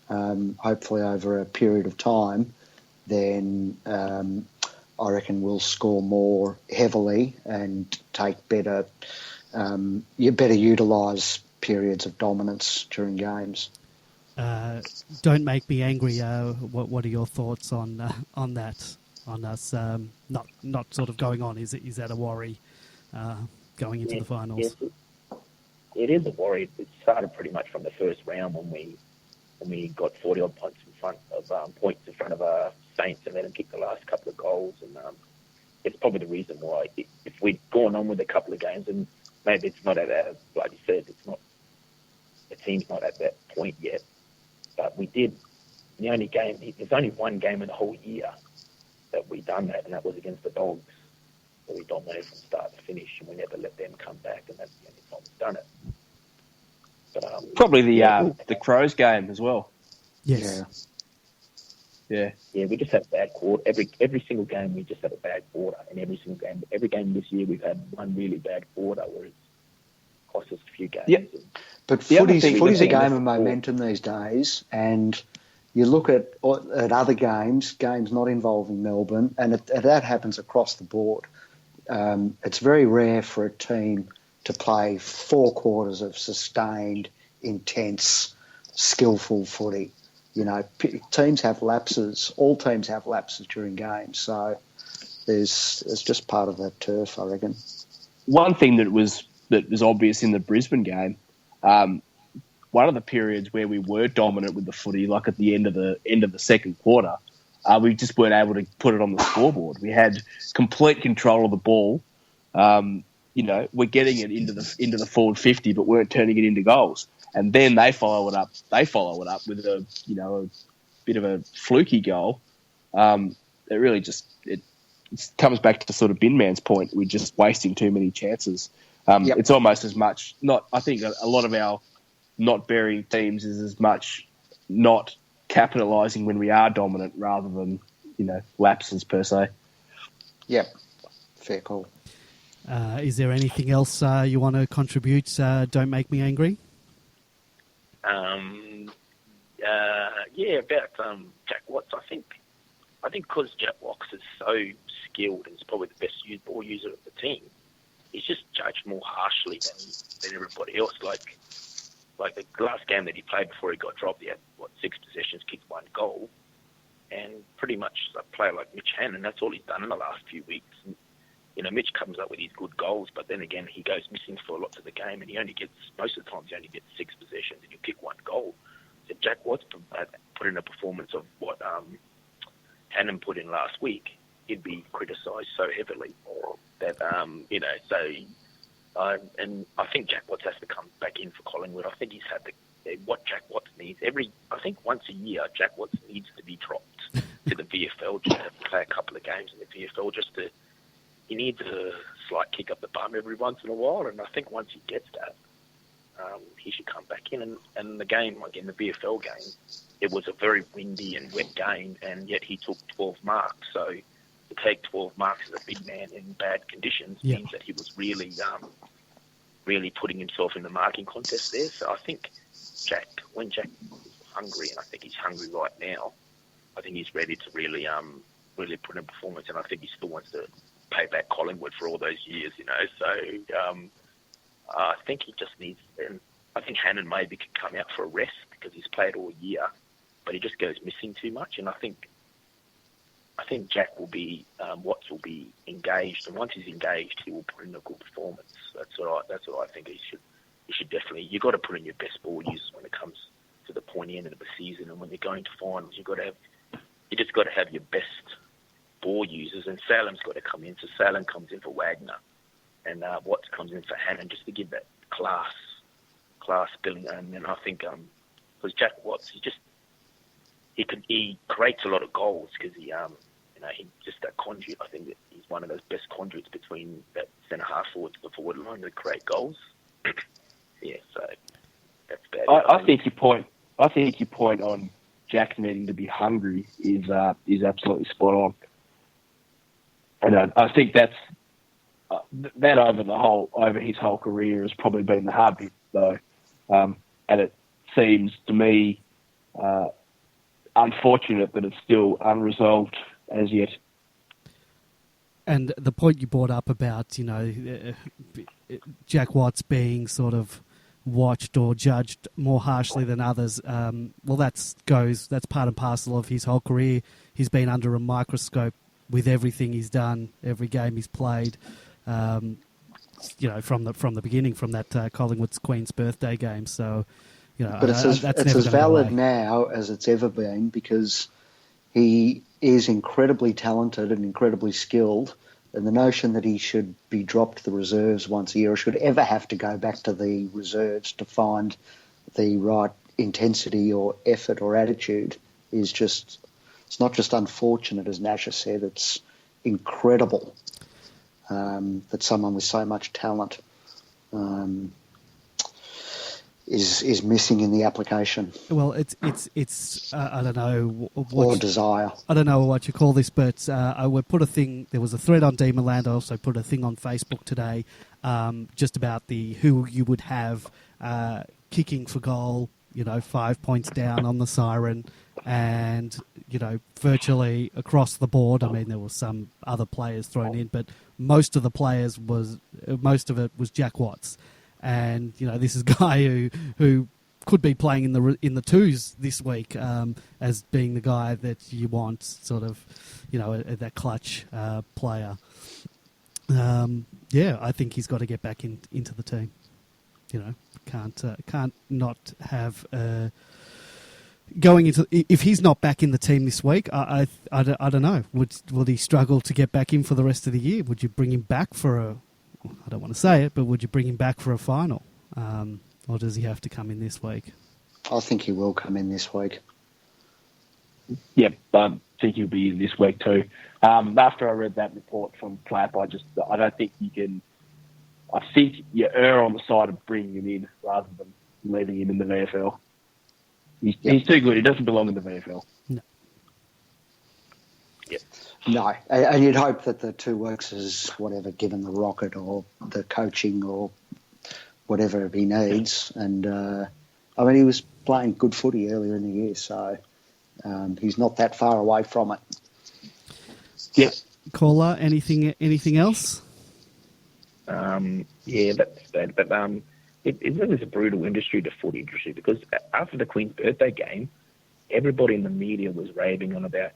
hopefully over a period of time, then I reckon we'll score more heavily and take better utilise periods of dominance during games. Don't make me angry. What are your thoughts on that? On us not sort of going on? Is that a worry going into the finals? Yes, it is a worry. It started pretty much from the first round when we got 40 odd points in front of our Saints and let them kick the last couple of goals, and it's probably the reason why. If we'd gone on with a couple of games, and maybe it's not at that, like you said, the team's not at that point yet, but we did. There's only one game in the whole year that we done that, and that was against the Dogs, where we dominated from start to finish, and we never let them come back, and that's the only time we've done it. But, probably the Crows game as well. Yes. Yeah. Yeah, we just had a bad quarter. Every single game we just had a bad quarter, and every game this year we've had one really bad quarter where it's cost us a few games. Yep. But footy's a game of momentum these days, and you look at other games not involving Melbourne, and that happens across the board. It's very rare for a team to play 4 quarters of sustained, intense, skillful footy. Teams have lapses. All teams have lapses during games. So it's just part of that turf, I reckon. One thing that was obvious in the Brisbane game, one of the periods where we were dominant with the footy, like at the end of the second quarter, we just weren't able to put it on the scoreboard. We had complete control of the ball. We're getting it into the forward 50, but weren't turning it into goals. And then they follow it up. With a bit of a fluky goal. It really it comes back to sort of Binman's point. We're just wasting too many chances. It's almost as much I think a lot of our not burying teams is as much not capitalising when we are dominant rather than lapses per se. Yep, fair call. Is there anything else you want to contribute? Don't make me angry. About Jack Watts. I think because Jack Watts is so skilled and is probably the best ball user of the team, he's just judged more harshly than everybody else. Like the last game that he played before he got dropped, he had 6 possessions, kicked 1 goal, and pretty much a player like Mitch Hannon, that's all he's done in the last few weeks. And, Mitch comes up with these good goals, but then again, he goes missing for lots of the game, and most of the times he only gets 6 possessions, and you kick 1 goal. So Jack Watts put in a performance of what Hannon put in last week, he'd be criticised so heavily that and I think Jack Watts has to come back in for Collingwood. I think he's had what Jack Watts needs I think once a year, Jack Watts needs to be dropped to the VFL just to play a couple of games in the VFL he needs a slight kick up the bum every once in a while, and I think once he gets that, he should come back in. And the game, again, the VFL game, it was a very windy and wet game, and yet he took 12 marks. So to take 12 marks as a big man in bad conditions means that he was really putting himself in the marking contest there. So I think when Jack is hungry, and I think he's hungry right now, I think he's ready to really put in a performance, and I think he still wants to pay back Collingwood for all those years, So I think he just needs. And I think Hannon maybe could come out for a rest because he's played all year, but he just goes missing too much. And I think Jack will be Watts will be engaged, and once he's engaged, he will put in a good performance. That's what I think he should. You should definitely. You've got to put in your best ball users when it comes to the pointy end of the season, and when you're going to finals, you just got to have your best ball users, and Salem's got to come in. So Salem comes in for Wagner, and Watts comes in for Hannon, just to give that class billing. And then I think because Jack Watts, he creates a lot of goals because he just that conduit. I think that he's one of those best conduits between that centre half forward to the forward line to create goals. So that's bad. I think your point on Jack needing to be hungry is absolutely spot on. And I think that's that over his whole career has probably been the hard bit, though. And it seems to me unfortunate that it's still unresolved as yet. And the point you brought up about, Jack Watts being sort of watched or judged more harshly than others, that's part and parcel of his whole career. He's been under a microscope with everything he's done, every game he's played, from the beginning, from that Collingwood's Queen's birthday game. So, but it's as valid now as it's ever been because he is incredibly talented and incredibly skilled. And the notion that he should be dropped to the reserves once a year or should ever have to go back to the reserves to find the right intensity or effort or attitude is just... It's not just unfortunate, as Nasher said, it's incredible that someone with so much talent is missing in the application. Well, it's I don't know or desire. I don't know what you call this, but I would put a thing. There was a thread on Demonland. I also put a thing on Facebook today, just about who you would have kicking for goal. 5 points down on the siren, and virtually across the board. I mean, there were some other players thrown in, but most of it was Jack Watts, and this is a guy who could be playing in the twos this week, as being the guy that you want, sort of, that clutch player. I think he's got to get back into the team. can't not have. Going into, if he's not back in the team this week, I don't know. Will he struggle to get back in for the rest of the year? Would you bring him back for I don't want to say it, but would you bring him back for a final? Or does he have to come in this week? I think he will come in this week. Yep, I think he'll be in this week too. After I read that report from Clapp, I don't think you can. I think you err on the side of bringing him in rather than leaving him in the VFL. He's too good. He doesn't belong in the VFL. No. Yep. No, and you'd hope that the 2 weeks is whatever, given the rocket or the coaching or whatever he needs. And, he was playing good footy earlier in the year, so he's not that far away from it. Yep. Caller, anything else? Yeah, that's bad. But it is a brutal industry, the footy industry, because after the Queen's birthday game, everybody in the media was raving on about,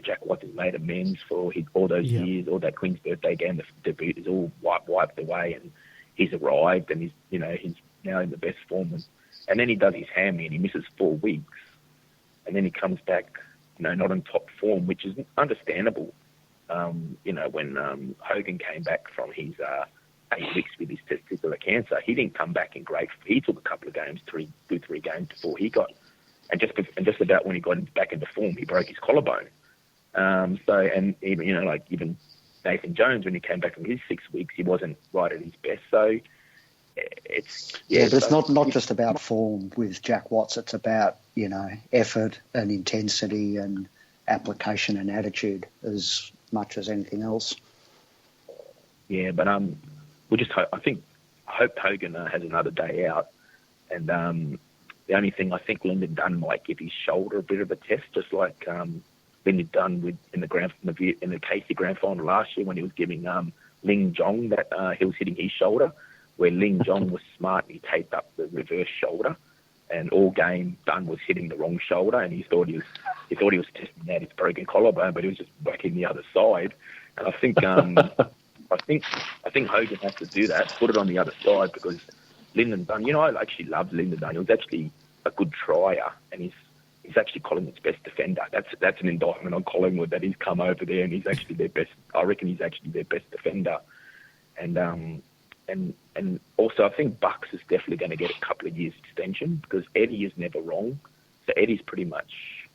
Jack Watts has made amends for all those years, all that Queen's birthday game, the debut is all wiped away, and he's arrived, and he's now in the best form. And then he does his hammy and he misses 4 weeks, and then he comes back, not in top form, which is understandable. When Hogan came back from his 8 weeks with his testicular cancer, he didn't come back in great. He took a couple of games, three games before he got, and just about when he got back into form, he broke his collarbone. And even Nathan Jones, when he came back from his 6 weeks, he wasn't right at his best. So but it's not just about form with Jack Watts. It's about effort and intensity and application and attitude as much as anything else. Yeah, but we just hope. I hope Hogan has another day out, and the only thing I think Lyndon Dunn might give his shoulder a bit of a test, just like Lyndon Dunn in the Casey Grand Final last year when he was giving Ling Jong that he was hitting his shoulder, where Ling Jong was smart and he taped up the reverse shoulder, and all game Dunn was hitting the wrong shoulder, and he thought he was testing out his broken collarbone, but he was just whacking the other side. And I think I think Hogan has to do that, put it on the other side, because Lyndon Dunn, I actually loved Lyndon Dunn. He was actually a good trier, and he's actually Collingwood's best defender. That's an indictment on Collingwood that he's come over there and he's actually their best. I reckon he's actually their best defender. And also I think Bucks is definitely going to get a couple of years extension, because Eddie is never wrong. So Eddie's pretty much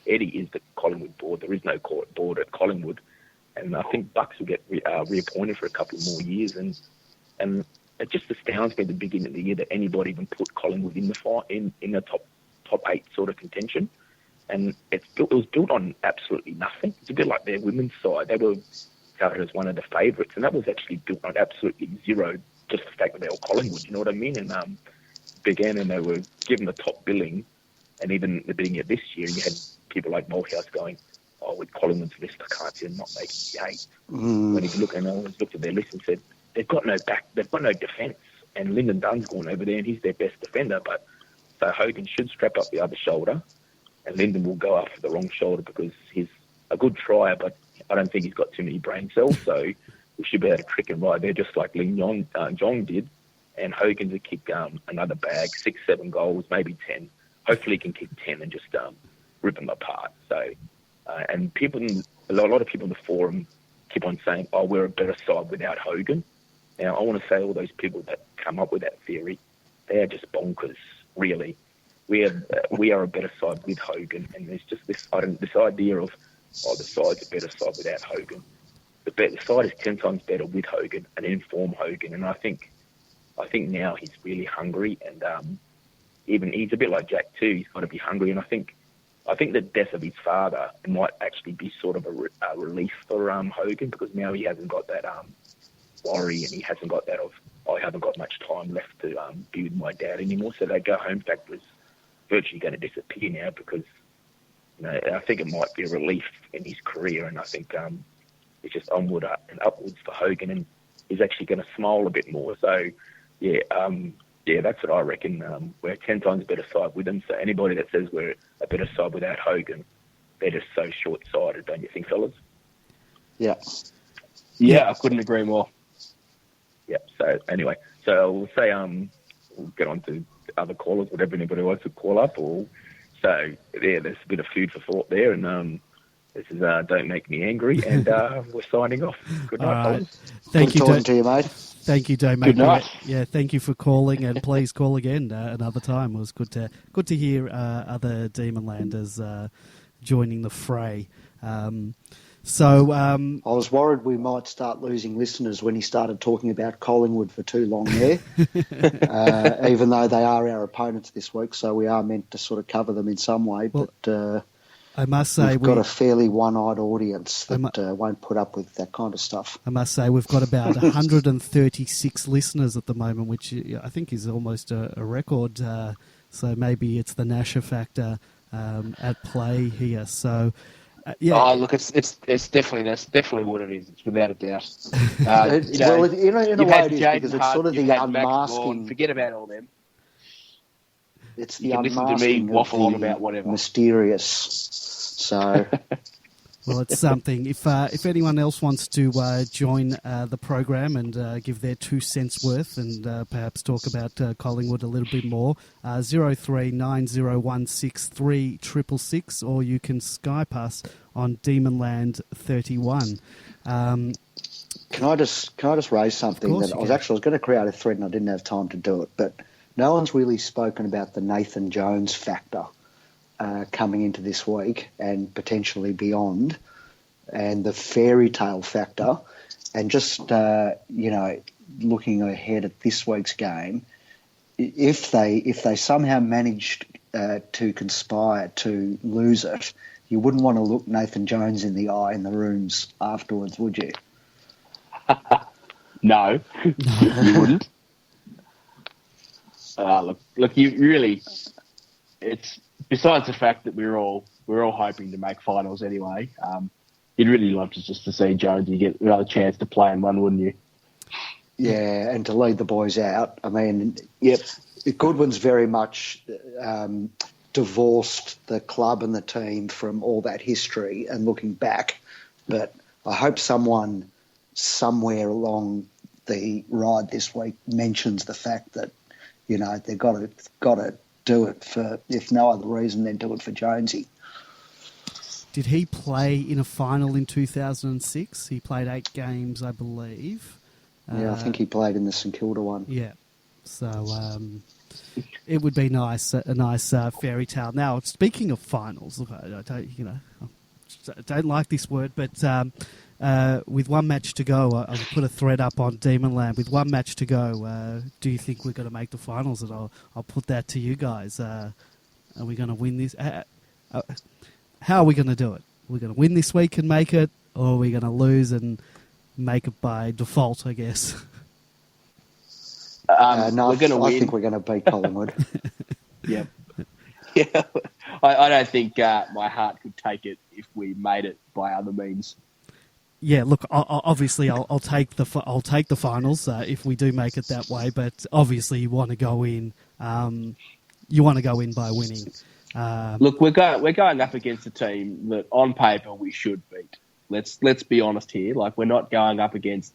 Eddie is the Collingwood board. There is no court board at Collingwood, and I think Bucks will get reappointed for a couple more years. And it just astounds me at the beginning of the year that anybody even put Collingwood in the top 8 sort of contention. And it was built on absolutely nothing. It's a bit like their women's side. They were covered as one of the favourites, and that was actually built on absolutely zero, just the fact that they were Collingwood, you know what I mean? And began and they were given the top billing, and even at the beginning of this year, you had people like Malthouse going, with Collingwood's list, I can't see them not making the 8. When if you look, and I looked at their list and said, they've got no defence, and Lyndon Dunn's gone over there and he's their best defender, so Hogan should strap up the other shoulder, and Lyndon will go after the wrong shoulder because he's a good trier, but I don't think he's got too many brain cells, so we should be able to trick him right there, just like Ling Jong did, and Hogan to kick another bag, 6-7 goals, maybe 10. Hopefully he can kick 10 and just rip them apart. So, and a lot of people in the forum keep on saying, we're a better side without Hogan. Now, I want to say all those people that come up with that theory, they are just bonkers, really. We are a better side with Hogan, and there's just this idea of, the side's a better side without Hogan. The side is 10 times better with Hogan, and inform Hogan, and I think now he's really hungry, and even he's a bit like Jack too. He's got to be hungry, and I think the death of his father might actually be sort of a relief for Hogan, because now he hasn't got that worry, and he hasn't got that I haven't got much time left to be with my dad anymore. So that go home factor is virtually going to disappear now, because I think it might be a relief in his career, and I think it's just onward and upwards for Hogan, and he's actually going to smile a bit more. So that's what I reckon. We're 10 times better side with him. So anybody that says we're a better side without Hogan, they're just so short-sighted, don't you think, fellas? Yeah. Yeah, I couldn't agree more. Yeah. So anyway, so we'll say get on to other callers, whatever anybody wants to call up. So, yeah, there's a bit of food for thought there. And this is Don't Make Me Angry. And we're signing off. Good night, fellas. Thank you, talking to you, mate. Thank you, Don't Make Me. Yeah, thank you for calling, and please call again another time. It was good to hear other Demonlanders joining the fray. I was worried we might start losing listeners when he started talking about Collingwood for too long there, even though they are our opponents this week, so we are meant to sort of cover them in some way. Well, but I must say we've got a fairly one-eyed audience that won't put up with that kind of stuff. I must say we've got about 136 listeners at the moment, which I think is almost a record. So maybe it's the Nasher factor at play here. So. Yeah. Oh, look, it's definitely what it is. It's without a doubt. In a way it is, because it's sort of the unmasking. Forget about all them. It's the unmasking listen to me waffle on about whatever. Mysterious. So, well, it's something. If anyone else wants to join the program and give their 2 cents worth and perhaps talk about Collingwood a little bit more, 0390163666, or you can Skype us on Demonland 31. Can I just raise something that I was going to create a thread and I didn't have time to do it, but no one's really spoken about the Nathan Jones factor coming into this week and potentially beyond, and the fairy tale factor, and just looking ahead at this week's game, if they somehow managed to conspire to lose it, you wouldn't want to look Nathan Jones in the eye in the rooms afterwards, would you? No, you wouldn't. Look, you really. It's besides the fact that we're all hoping to make finals anyway. You'd really love to see Jonesy get another chance to play in one, wouldn't you? Yeah, and to lead the boys out. I mean, yep, Goodwin's very much divorced the club and the team from all that history and looking back. But I hope someone somewhere along the ride this week mentions the fact that they've got to do it for, if no other reason, then do it for Jonesy. Did he play in a final in 2006? He played 8 games, I believe. Yeah, I think he played in the St Kilda one. Yeah, so it would be nice, a nice fairy tale. Now, speaking of finals, look, I don't like this word, but with one match to go, I'll put a thread up on Demonland. With one match to go, do you think we're going to make the finals? And I'll put that to you guys. Are we going to win this? How are we going to do it? Are we going to win this week and make it, or are we going to lose and make it by default, I guess? No, we're going to win. I think we're going to beat Collingwood. Yeah. I don't think my heart could take it if we made it by other means. Yeah, look, obviously I'll take the finals if we do make it that way. But obviously you want to go in. You want to go in by winning. Look, we're going up against a team that on paper we should beat. Let's be honest here. Like, we're not going up against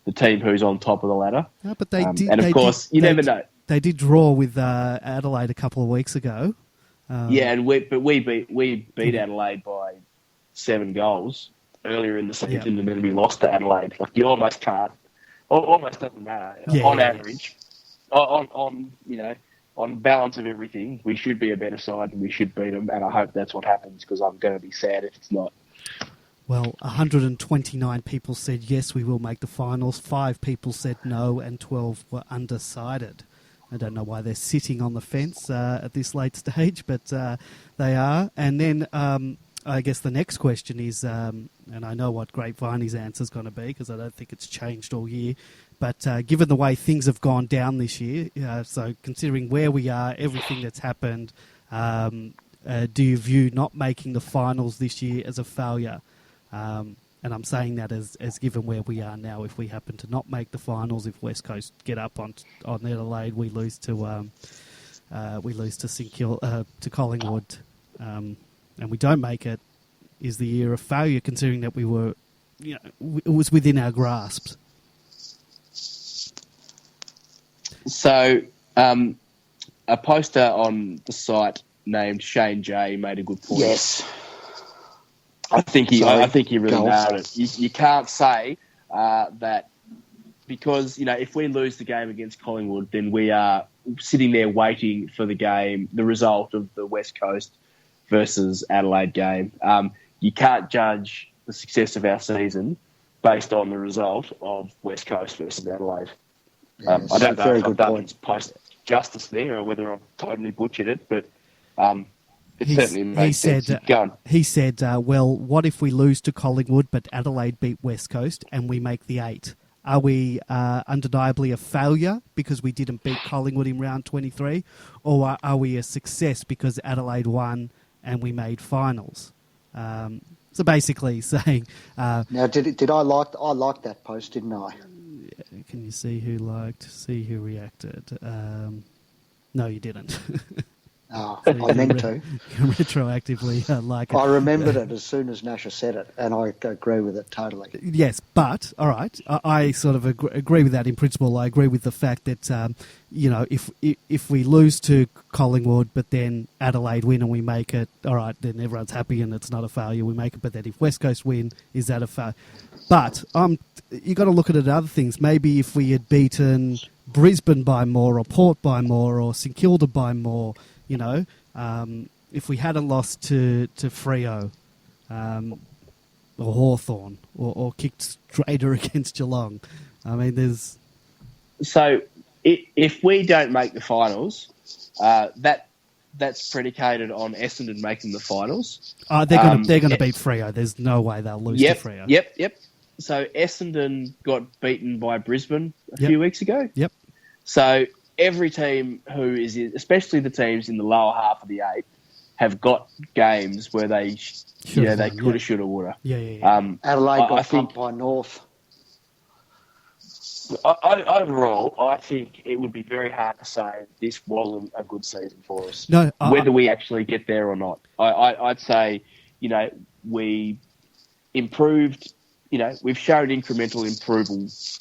the team who's on top of the ladder. No, but they did. And of course, you never know. They did draw with Adelaide a couple of weeks ago. We beat Adelaide by 7 goals earlier in the season, and then we lost to Adelaide. Like, you almost can't. Almost doesn't matter. Yeah. On average, on balance of everything, we should be a better side and we should beat them. And I hope that's what happens, because I'm going to be sad if it's not. Well, 129 people said yes, we will make the finals. 5 people said no, and 12 were undecided. I don't know why they're sitting on the fence at this late stage, but they are. And then I guess the next question is, and I know what Grapeviney's answer is going to be, because I don't think it's changed all year, but given the way things have gone down this year, so considering where we are, everything that's happened, do you view not making the finals this year as a failure? And I'm saying that as given where we are now. If we happen to not make the finals, if West Coast get up on Adelaide, we lose to to Collingwood, and we don't make it, is the year of failure, considering that we were, it was within our grasp. So A poster on the site named Shane J made a good point. Yes. I think he really nailed it. You can't say that because, if we lose the game against Collingwood, then we are sitting there waiting for the result of the West Coast versus Adelaide game. You can't judge the success of our season based on the result of West Coast versus Adelaide. Yes, I don't know if good I've done point. post justice there or whether I've totally butchered it, but it certainly makes sense. He said, well, what if we lose to Collingwood but Adelaide beat West Coast and we make the 8? Are we undeniably a failure because we didn't beat Collingwood in round 23? Or are we a success because Adelaide won and we made finals? So basically saying... now, did I like that post, didn't I? Can you see who reacted? No, you didn't. Oh, I meant to. Retroactively like it. I remembered it as soon as Nasher said it, and I agree with it totally. Yes, but, all right, I sort of agree with that in principle. I agree with the fact that, if we lose to Collingwood but then Adelaide win and we make it, all right, then everyone's happy and it's not a failure, we make it. But then if West Coast win, is that a failure? But you got to look at it at other things. Maybe if we had beaten Brisbane by more or Port by more or St Kilda by more... if we hadn't lost to Freo or Hawthorn or kicked straighter against Geelong, I mean, there's... So if we don't make the finals, that's predicated on Essendon making the finals. They're going to beat Freo. There's no way they'll lose to Freo. Yep. So Essendon got beaten by Brisbane a few weeks ago. Yep. So every team who is in, especially the teams in the lower half of the 8, have got games where they coulda, shoulda, woulda. Yeah. Adelaide got pumped by North. Overall, I think it would be very hard to say this wasn't a good season for us. No, whether we actually get there or not. I'd say, we improved. We've shown incremental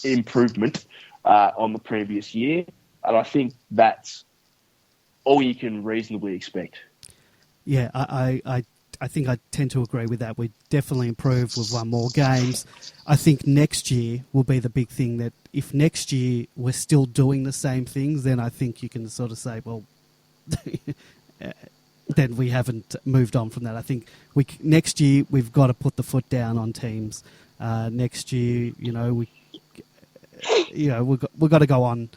improvement on the previous year, and I think that's all you can reasonably expect. Yeah, I think I tend to agree with that. We definitely improved. We've won more games. I think next year will be the big thing, that if next year we're still doing the same things, then I think you can sort of say, well, then we haven't moved on from that. I think next year we've got to put the foot down on teams. Next year, we've got to go on.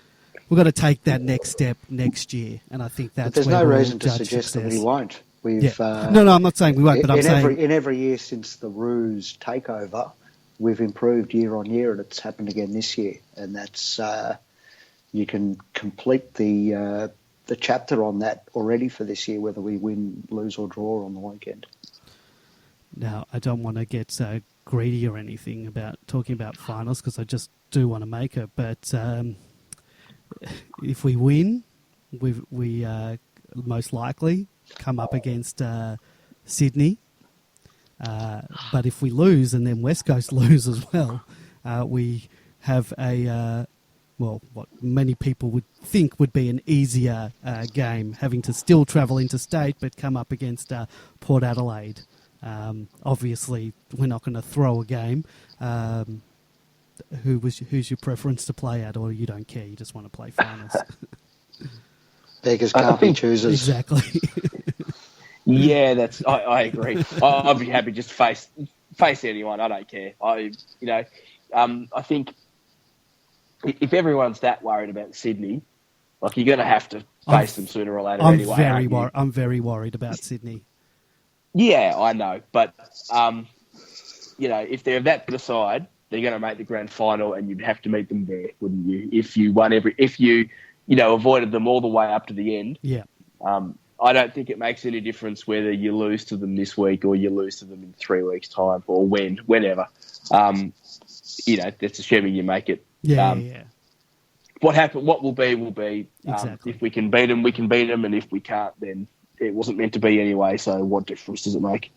We've got to take that next step next year, and I think that's. But there's where no we'll reason to judge suggest success. that we won't. No, I'm not saying we won't, but I'm saying in every year since the Roos takeover, we've improved year on year, and it's happened again this year. And that's you can complete the chapter on that already for this year, whether we win, lose, or draw on the weekend. Now, I don't want to get greedy or anything about talking about finals, because I just do want to make it. But if we win, we most likely come up against Sydney. But if we lose and then West Coast lose as well, we have what many people would think would be an easier game, having to still travel interstate but come up against Port Adelaide. Obviously, we're not going to throw a game. Who's your preference to play at, or you don't care, you just want to play finals? Beggars can't be choosers. Exactly. Yeah, I agree. I'd be happy just to face anyone. I don't care. I think if everyone's that worried about Sydney, like, you're going to have to face them sooner or later anyway. I'm very worried about Sydney. Yeah, I know, but if they're that bit aside, they're going to make the grand final, and you'd have to meet them there, wouldn't you? If you avoided them all the way up to the end. Yeah. I don't think it makes any difference whether you lose to them this week or you lose to them in 3 weeks' time, or whenever. That's assuming you make it. Yeah. What will be. Exactly. If we can beat them, we can beat them, and if we can't, then it wasn't meant to be anyway, so what difference does it make?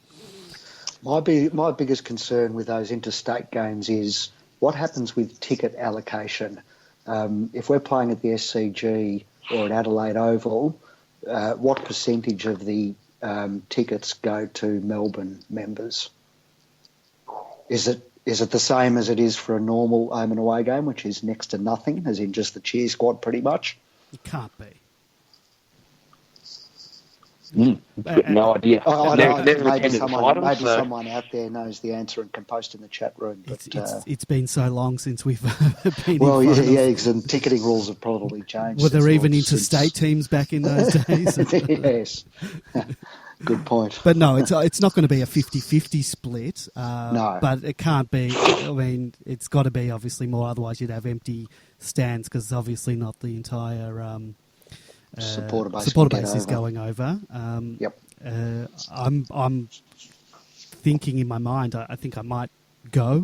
My biggest concern with those interstate games is what happens with ticket allocation. If we're playing at the SCG or at Adelaide Oval, what percentage of the tickets go to Melbourne members? Is it the same as it is for a normal home and away game, which is next to nothing, as in just the cheer squad pretty much? It can't be. No idea. Maybe someone out there knows the answer and can post in the chat room. But it's been so long since we've been. Well, and ticketing rules have probably changed. Were there even interstate teams back in those days? Yes. Good point. But no, it's not going to be a 50-50 split. No. But it can't be. I mean, it's got to be obviously more. Otherwise, you'd have empty stands because obviously not the entire supporter base is going over. Yep. I'm thinking in my mind, I think I might go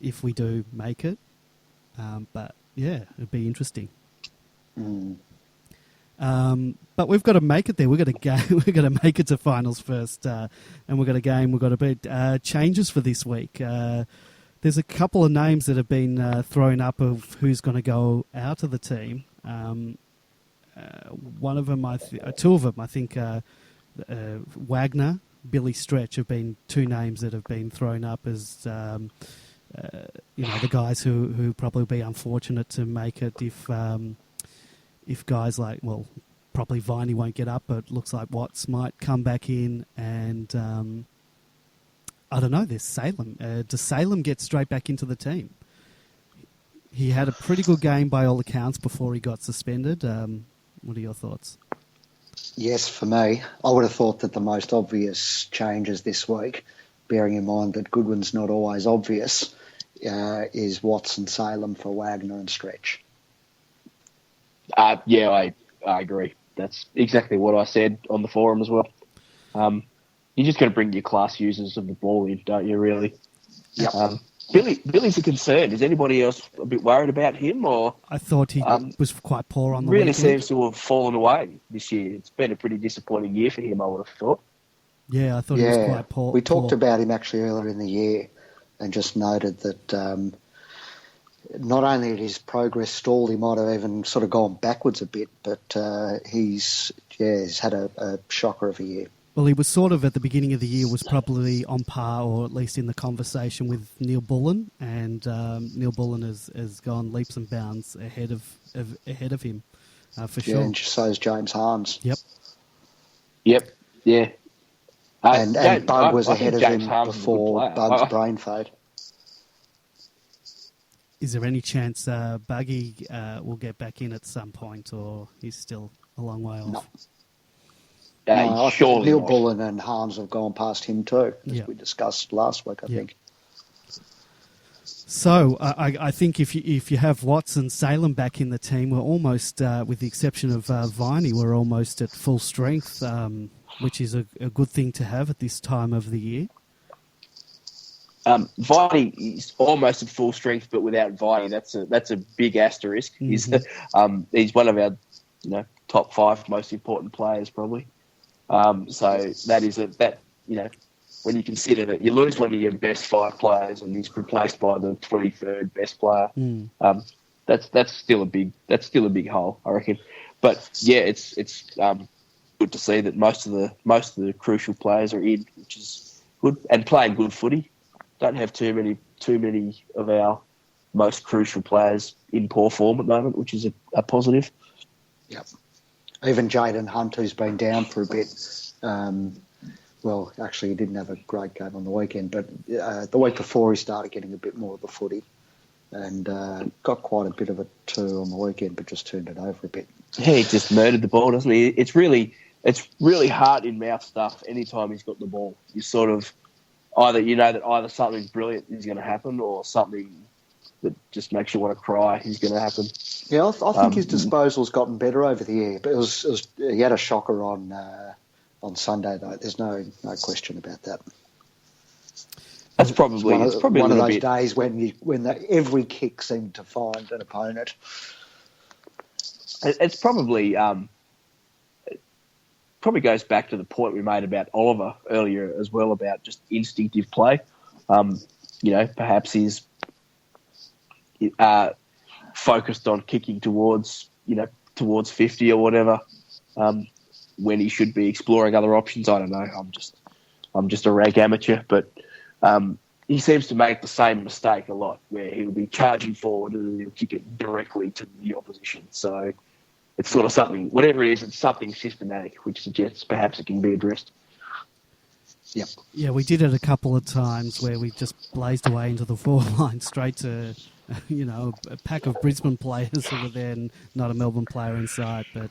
if we do make it. But yeah, it'd be interesting. But we've got to make it there. We've got to go. We've got to make it to finals first, and we've got a game. We've got to beat. Changes for this week. There's a couple of names that have been thrown up of who's going to go out of the team. One of them, two of them, I think, Wagner, Billy Stretch have been two names that have been thrown up as the guys who probably be unfortunate to make it if guys like, well, probably Viney won't get up, but looks like Watts might come back in and. I don't know, there's Salem. Does Salem get straight back into the team? He had a pretty good game by all accounts before he got suspended. What are your thoughts? Yes, for me. I would have thought that the most obvious changes this week, bearing in mind that Goodwin's not always obvious, is Watts and Salem for Wagner and Stretch. I agree. That's exactly what I said on the forum as well. You just got to bring your class users of the ball in, don't you, really? Yep. Billy's a concern. Is anybody else a bit worried about him? Or I thought he was quite poor on the really weekend. Seems to have fallen away this year. It's been a pretty disappointing year for him, I would have thought. Yeah, I thought he was quite poor. We talked about him actually earlier in the year and just noted that not only had his progress stalled, he might have even sort of gone backwards a bit, but he's had a shocker of a year. Well, he was sort of at the beginning of the year was probably on par, or at least in the conversation with Neil Bullen, and Neil Bullen has gone leaps and bounds ahead of him for sure. And so is James Harnes. Yep. Yeah. And Bug was ahead of him before Bug's brain fade. Is there any chance Buggy will get back in at some point, or he's still a long way off? No. I think Neil Bullen and Harnes have gone past him too, as we discussed last week, I think. So I think if you have Watts and Salem back in the team, we're almost, with the exception of Viney, we're almost at full strength, which is a good thing to have at this time of the year. Viney is almost at full strength, but without Viney, that's a big asterisk. Mm-hmm. He's one of our top 5 most important players, probably. So that is when you consider that you lose one of your best 5 players and he's replaced by the 23rd best player, that's still a big hole, I reckon. But yeah, it's good to see that most of the crucial players are in, which is good, and playing good footy. Don't have too many of our most crucial players in poor form at the moment, which is a positive. Yep. Even Jaden Hunt, who's been down for a bit, well, actually he didn't have a great game on the weekend, but the week before he started getting a bit more of the footy and got quite a bit of it too on the weekend, but just turned it over a bit. Yeah, he just murdered the ball, doesn't he? It's really heart-in-mouth stuff anytime he's got the ball. You sort of either something brilliant is going to happen or something that just makes you want to cry is going to happen. Yeah, I think his disposal's gotten better over the year, but he had a shocker on Sunday though. There's no question about that. That's probably one of those days when every kick seemed to find an opponent. It's probably goes back to the point we made about Oliver earlier as well, about just instinctive play. Perhaps focused on kicking towards 50 or whatever, when he should be exploring other options. I don't know. I'm just a rag amateur, but he seems to make the same mistake a lot, where he'll be charging forward and he'll kick it directly to the opposition. So it's sort of something, whatever it is, it's something systematic, which suggests perhaps it can be addressed. Yep. Yeah, we did it a couple of times where we just blazed away into the forward line straight to, a pack of Brisbane players who were there and not a Melbourne player in sight, but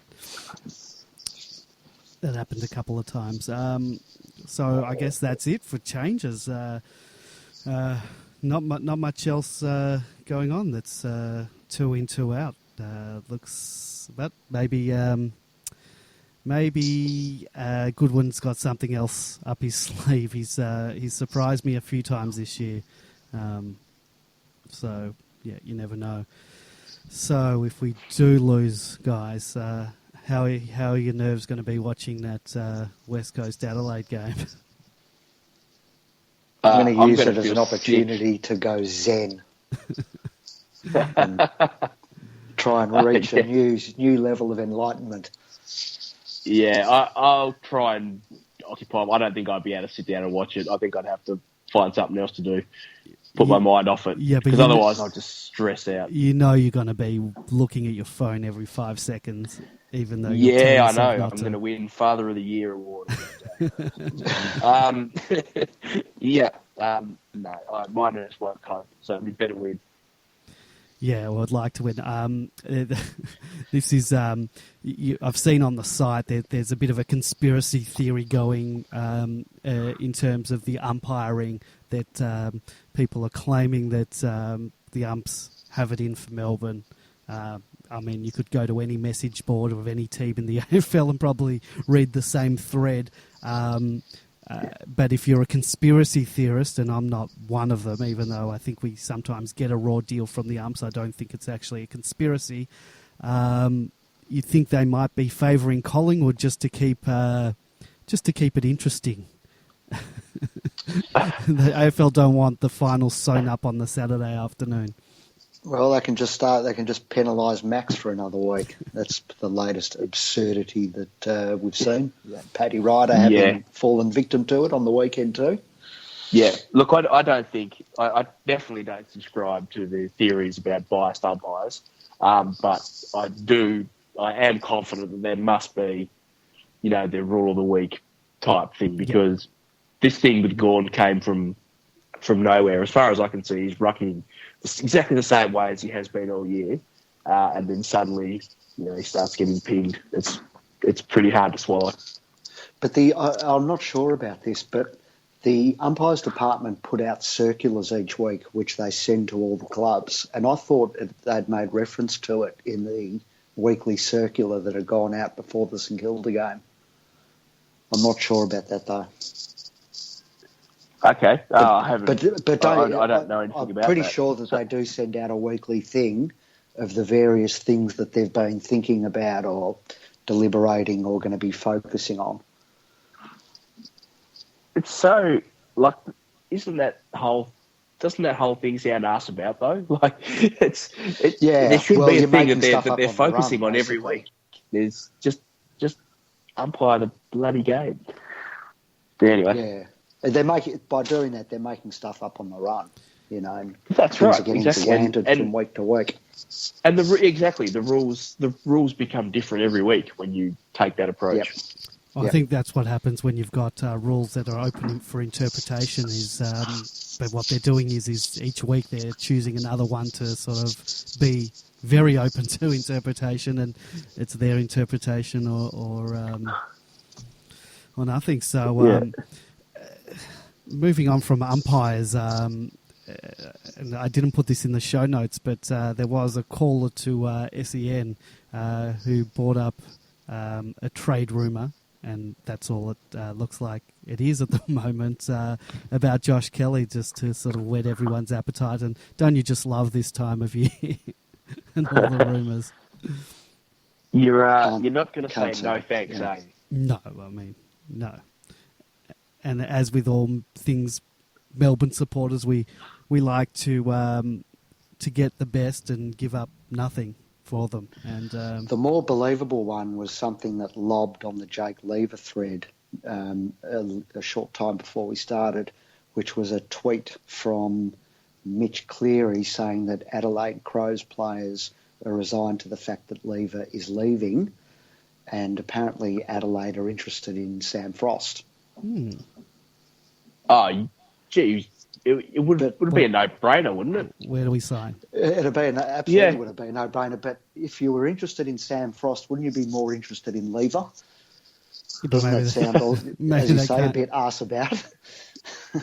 that happened a couple of times. So I guess that's it for changes. Not much else going on. That's 2 in, 2 out. Looks, but maybe Goodwin's got something else up his sleeve. He's surprised me a few times this year. So yeah, you never know. So if we do lose, guys, how are your nerves going to be watching that West Coast Adelaide game? I'm going to use it as an opportunity to go zen and try and reach a new level of enlightenment. Yeah, I'll try and occupy. I don't think I'd be able to sit down and watch it. I think I'd have to find something else to do, put my mind off it. Yeah, because otherwise I'll just stress out. You know you're going to be looking at your phone every 5 seconons, even though I know. I'm going to win Father of the Year award. No, my nerves won't cope, so we better win. Yeah, well, I'd like to win. This is I've seen on the site that there's a bit of a conspiracy theory going in terms of the umpiring, that people are claiming that the umps have it in for Melbourne. I mean, you could go to any message board of any team in the AFL and probably read the same thread. But if you're a conspiracy theorist, and I'm not one of them, even though I think we sometimes get a raw deal from the umps, I don't think it's actually a conspiracy. You think they might be favouring Collingwood just to keep it interesting. The AFL don't want the finals sewn up on the Saturday afternoon. Well, they can just penalise Max for another week. That's the latest absurdity that we've seen. Paddy Ryder having fallen victim to it on the weekend too. Yeah, look, I don't think... I definitely don't subscribe to the theories about biased umpires, but I am confident that there must be, the rule of the week type thing, because this thing with Gawn came from nowhere. As far as I can see, he's rucking exactly the same way as he has been all year, and then suddenly, he starts getting pinged. It's pretty hard to swallow. But I'm not sure about this, but the umpires department put out circulars each week, which they send to all the clubs, and I thought they'd made reference to it in the weekly circular that had gone out before the St Kilda game. I'm not sure about that though. Okay, I haven't. But I don't know anything about that. I'm pretty sure that they do send out a weekly thing of the various things that they've been thinking about or deliberating or going to be focusing on. It's so doesn't that whole thing sound ass about though? There should be a thing that they're focusing on every week. There's just umpire the bloody game. But anyway. Yeah. By doing that, they're making stuff up on the run, and that's right. Are getting exactly. and from week to week. And the rules become different every week when you take that approach. Yep. Well, I think that's what happens when you've got rules that are open for interpretation. But what they're doing is each week they're choosing another one to sort of be very open to interpretation, and it's their interpretation or nothing. So. Moving on from umpires, and I didn't put this in the show notes, but there was a caller to SEN who brought up a trade rumour, and that's all it looks like it is at the moment, about Josh Kelly, just to sort of whet everyone's appetite. And don't you just love this time of year and all the rumours? You're not going to say no thanks, are you? No, I mean, no. And as with all things Melbourne supporters, we like to get the best and give up nothing for them. And the more believable one was something that lobbed on the Jake Lever thread a short time before we started, which was a tweet from Mitch Cleary saying that Adelaide Crows players are resigned to the fact that Lever is leaving, and apparently Adelaide are interested in Sam Frost. Oh, geez. It would be a no-brainer, wouldn't it? Where do we sign? It'd be absolutely would have been a no-brainer. But if you were interested in Sam Frost, wouldn't you be more interested in Lever? Doesn't that sound, as you say, a bit arse about?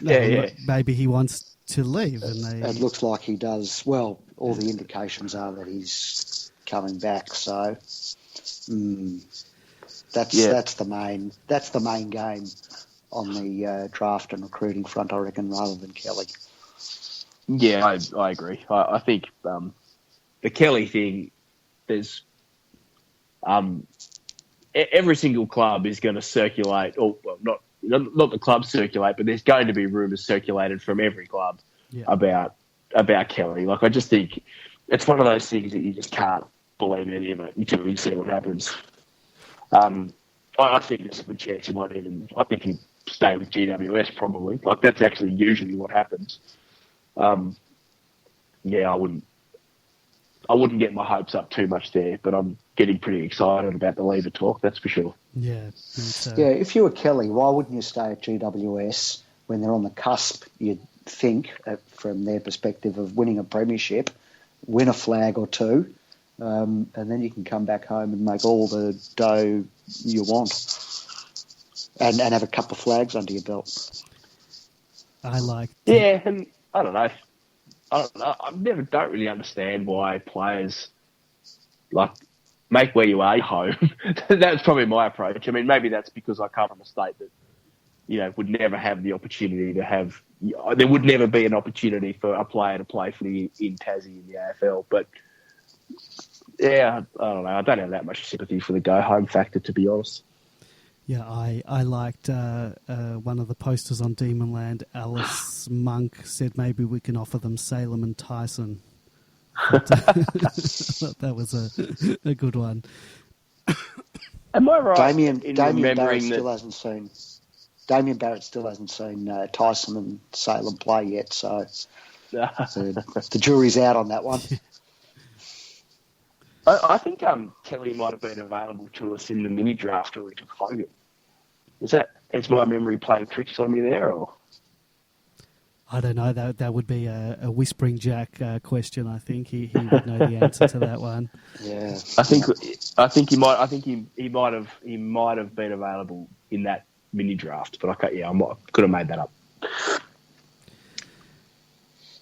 Maybe he wants to leave. And it looks like he does. Well, all the indications are that he's coming back. So that's the main game on the draft and recruiting front, I reckon, rather than Kelly. Yeah, I agree. I think the Kelly thing, there's every single club is going to circulate, or well, not the club circulate, but there's going to be rumours circulated from every club about Kelly. Like, I just think it's one of those things that you just can't believe any of it until you see what happens. I think there's a good chance he might even. I think he'd stay with GWS probably. Like, that's actually usually what happens. I wouldn't get my hopes up too much there, but I'm getting pretty excited about the Lever talk, that's for sure. Yeah. Yeah, if you were Kelly, why wouldn't you stay at GWS when they're on the cusp, you'd think, from their perspective, of winning a premiership, win a flag or two, and then you can come back home and make all the dough you want and have a couple of flags under your belt. Yeah, and I don't know. I don't really understand why players make where you are home. That's probably my approach. I mean, maybe that's because I come from a state that, would never have the opportunity to have. There would never be an opportunity for a player to play in Tassie in the AFL. But yeah, I don't know. I don't have that much sympathy for the go home factor, to be honest. Yeah, I liked one of the posters on Demonland. Alice Monk said maybe we can offer them Salem and Tyson. I thought that was a good one. Am I right? Damien Barrett still hasn't seen Tyson and Salem play yet, so the jury's out on that one. I think Kelly might have been available to us in the mini draft early to Hogan. Is my memory playing tricks on me there, or? I don't know. That would be a Whispering Jack question. I think he would know the answer to that one. Yeah, I think he might. I think he might have been available in that mini draft, but I could have made that up.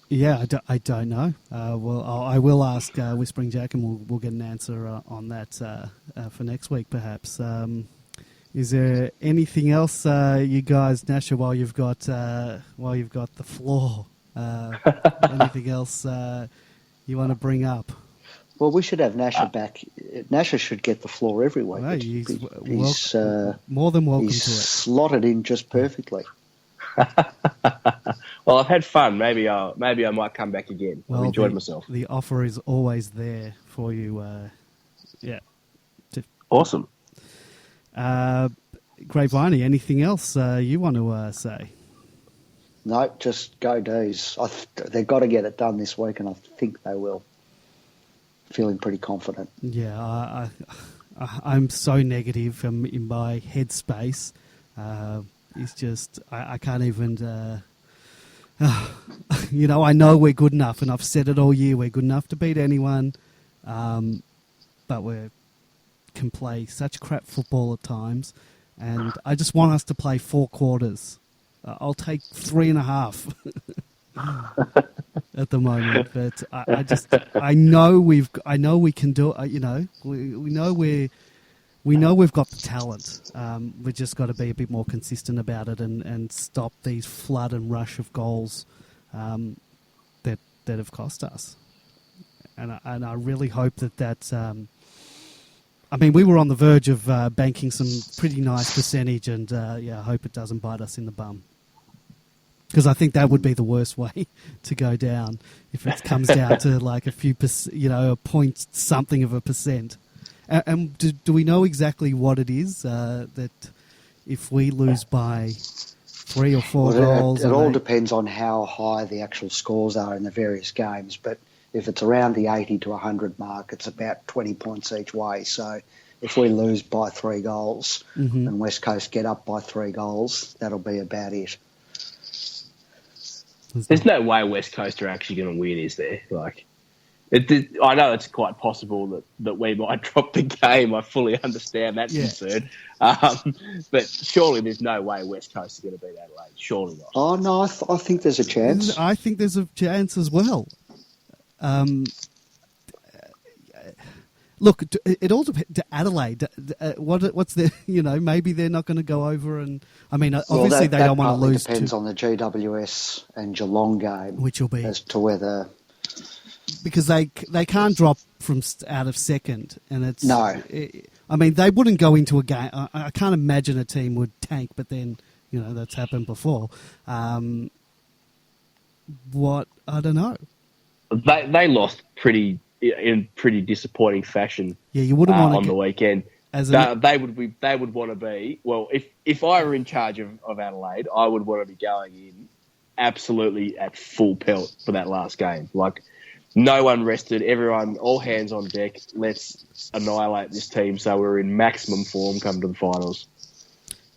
Yeah, I don't know. Well, I will ask Whispering Jack, and we'll get an answer on that for next week, perhaps. Is there anything else, you guys, Nasher, while you've got the floor? Anything else you want to bring up? Well, we should have Nasher back. Nasher should get the floor every week. Well, he's more than welcome to it. Slotted in just perfectly. Well, I've had fun. Maybe I might come back again. I've enjoyed myself. The offer is always there for you. Awesome. Grapevine, anything else you want to say? No, just go D's. They've got to get it done this week, and I think they will. Feeling pretty confident. Yeah, I'm so negative in my headspace. It's just I can't even. I know we're good enough, and I've said it all year. We're good enough to beat anyone, but we can play such crap football at times, and I just want us to play 4 quarters. I'll take 3.5 at the moment, but I know we can do it. We know we've got the talent. We've just got to be a bit more consistent about it and stop these flood and rush of goals that have cost us. And I really hope that. We were on the verge of banking some pretty nice percentage, and I hope it doesn't bite us in the bum. Because I think that would be the worst way to go down if it comes down to like a few, a point something of a percent. And do we know exactly what it is that if we lose by 3 or 4 goals? It all depends on how high the actual scores are in the various games. But if it's around the 80 to 100 mark, it's about 20 points each way. So if we lose by 3 goals and West Coast get up by 3 goals, that'll be about it. There's no way West Coast are actually going to win, is there? I know it's quite possible that we might drop the game. I fully understand that concern. But surely there's no way West Coast is going to beat Adelaide. Surely not. Oh, no, I think there's a chance. I think there's a chance as well. Look, it all depends. Adelaide, what's the, maybe they're not going to go over and, obviously they don't want to lose. It depends on the GWS and Geelong game. Which will be. As to whether. Because they can't drop from out of second. And it's. No. They wouldn't go into a game. I can't imagine a team would tank, but then, that's happened before. I don't know. They lost in pretty disappointing fashion. Yeah, you wouldn't want on the weekend. They would want to be. Well, if I were in charge of Adelaide, I would want to be going in absolutely at full pelt for that last game. Like, no one rested, everyone, all hands on deck. Let's annihilate this team so we're in maximum form come to the finals.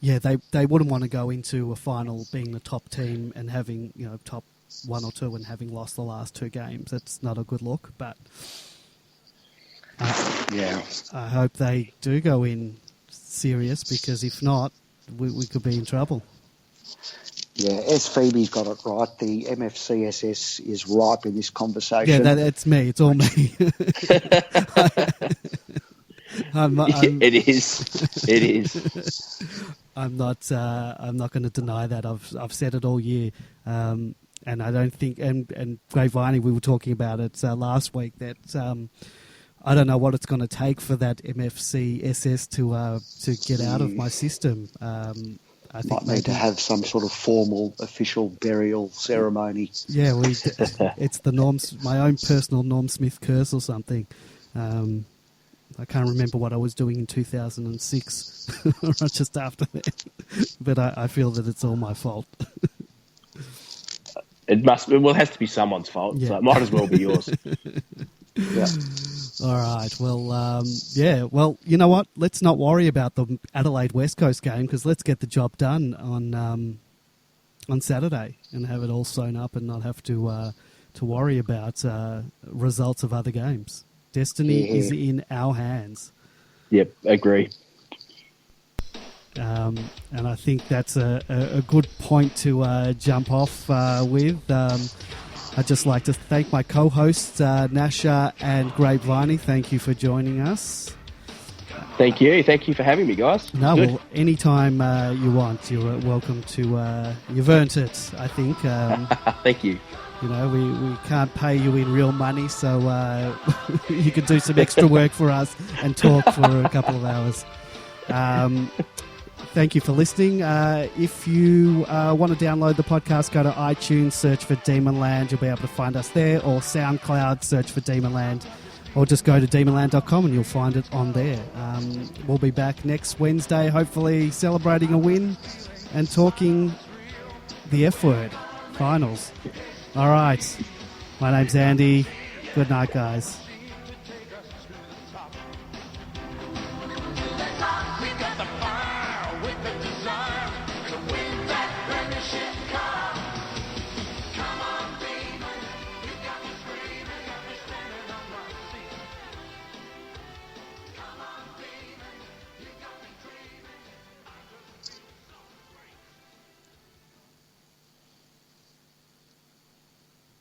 Yeah, they wouldn't want to go into a final being the top team and having top 1 or 2 and having lost the last 2 games. That's not a good look, but I hope they do go in serious, because if not, we could be in trouble. Yeah, as Phoebe's got it right, the MFCSS is ripe in this conversation. Yeah, that's me. It's all me. It is. I'm not going to deny that. I've said it all year. And I don't think, and Grapevine, we were talking about it last week, that I don't know what it's going to take for that MFCSS to get out of my system. I think might need to have some sort of formal official burial ceremony. Yeah, it's my own personal Norm Smith curse or something. I can't remember what I was doing in 2006 or just after that, but I feel that it's all my fault. It has to be someone's fault, so it might as well be yours. Yeah. All right. Well, Well, you know what? Let's not worry about the Adelaide West Coast game, because let's get the job done on Saturday and have it all sewn up and not have to worry about results of other games. Destiny is in our hands. Yep, agree. And I think that's a good point to jump off with. I'd just like to thank my co-hosts, Nasher and Grapevine. Thank you for joining us. Thank you. Thank you for having me, guys. No, well, anytime you want, you're welcome to. You've earned it, I think. Thank you. We can't pay you in real money, so you could do some extra work for us and talk for a couple of hours. Thank you for listening. If you want to download the podcast, go to iTunes, search for Demonland. You'll be able to find us there, or SoundCloud, search for Demonland, or just go to demonland.com and you'll find it on there. We'll be back next Wednesday, hopefully celebrating a win and talking the F word, finals. All right. My name's Andy. Good night, guys.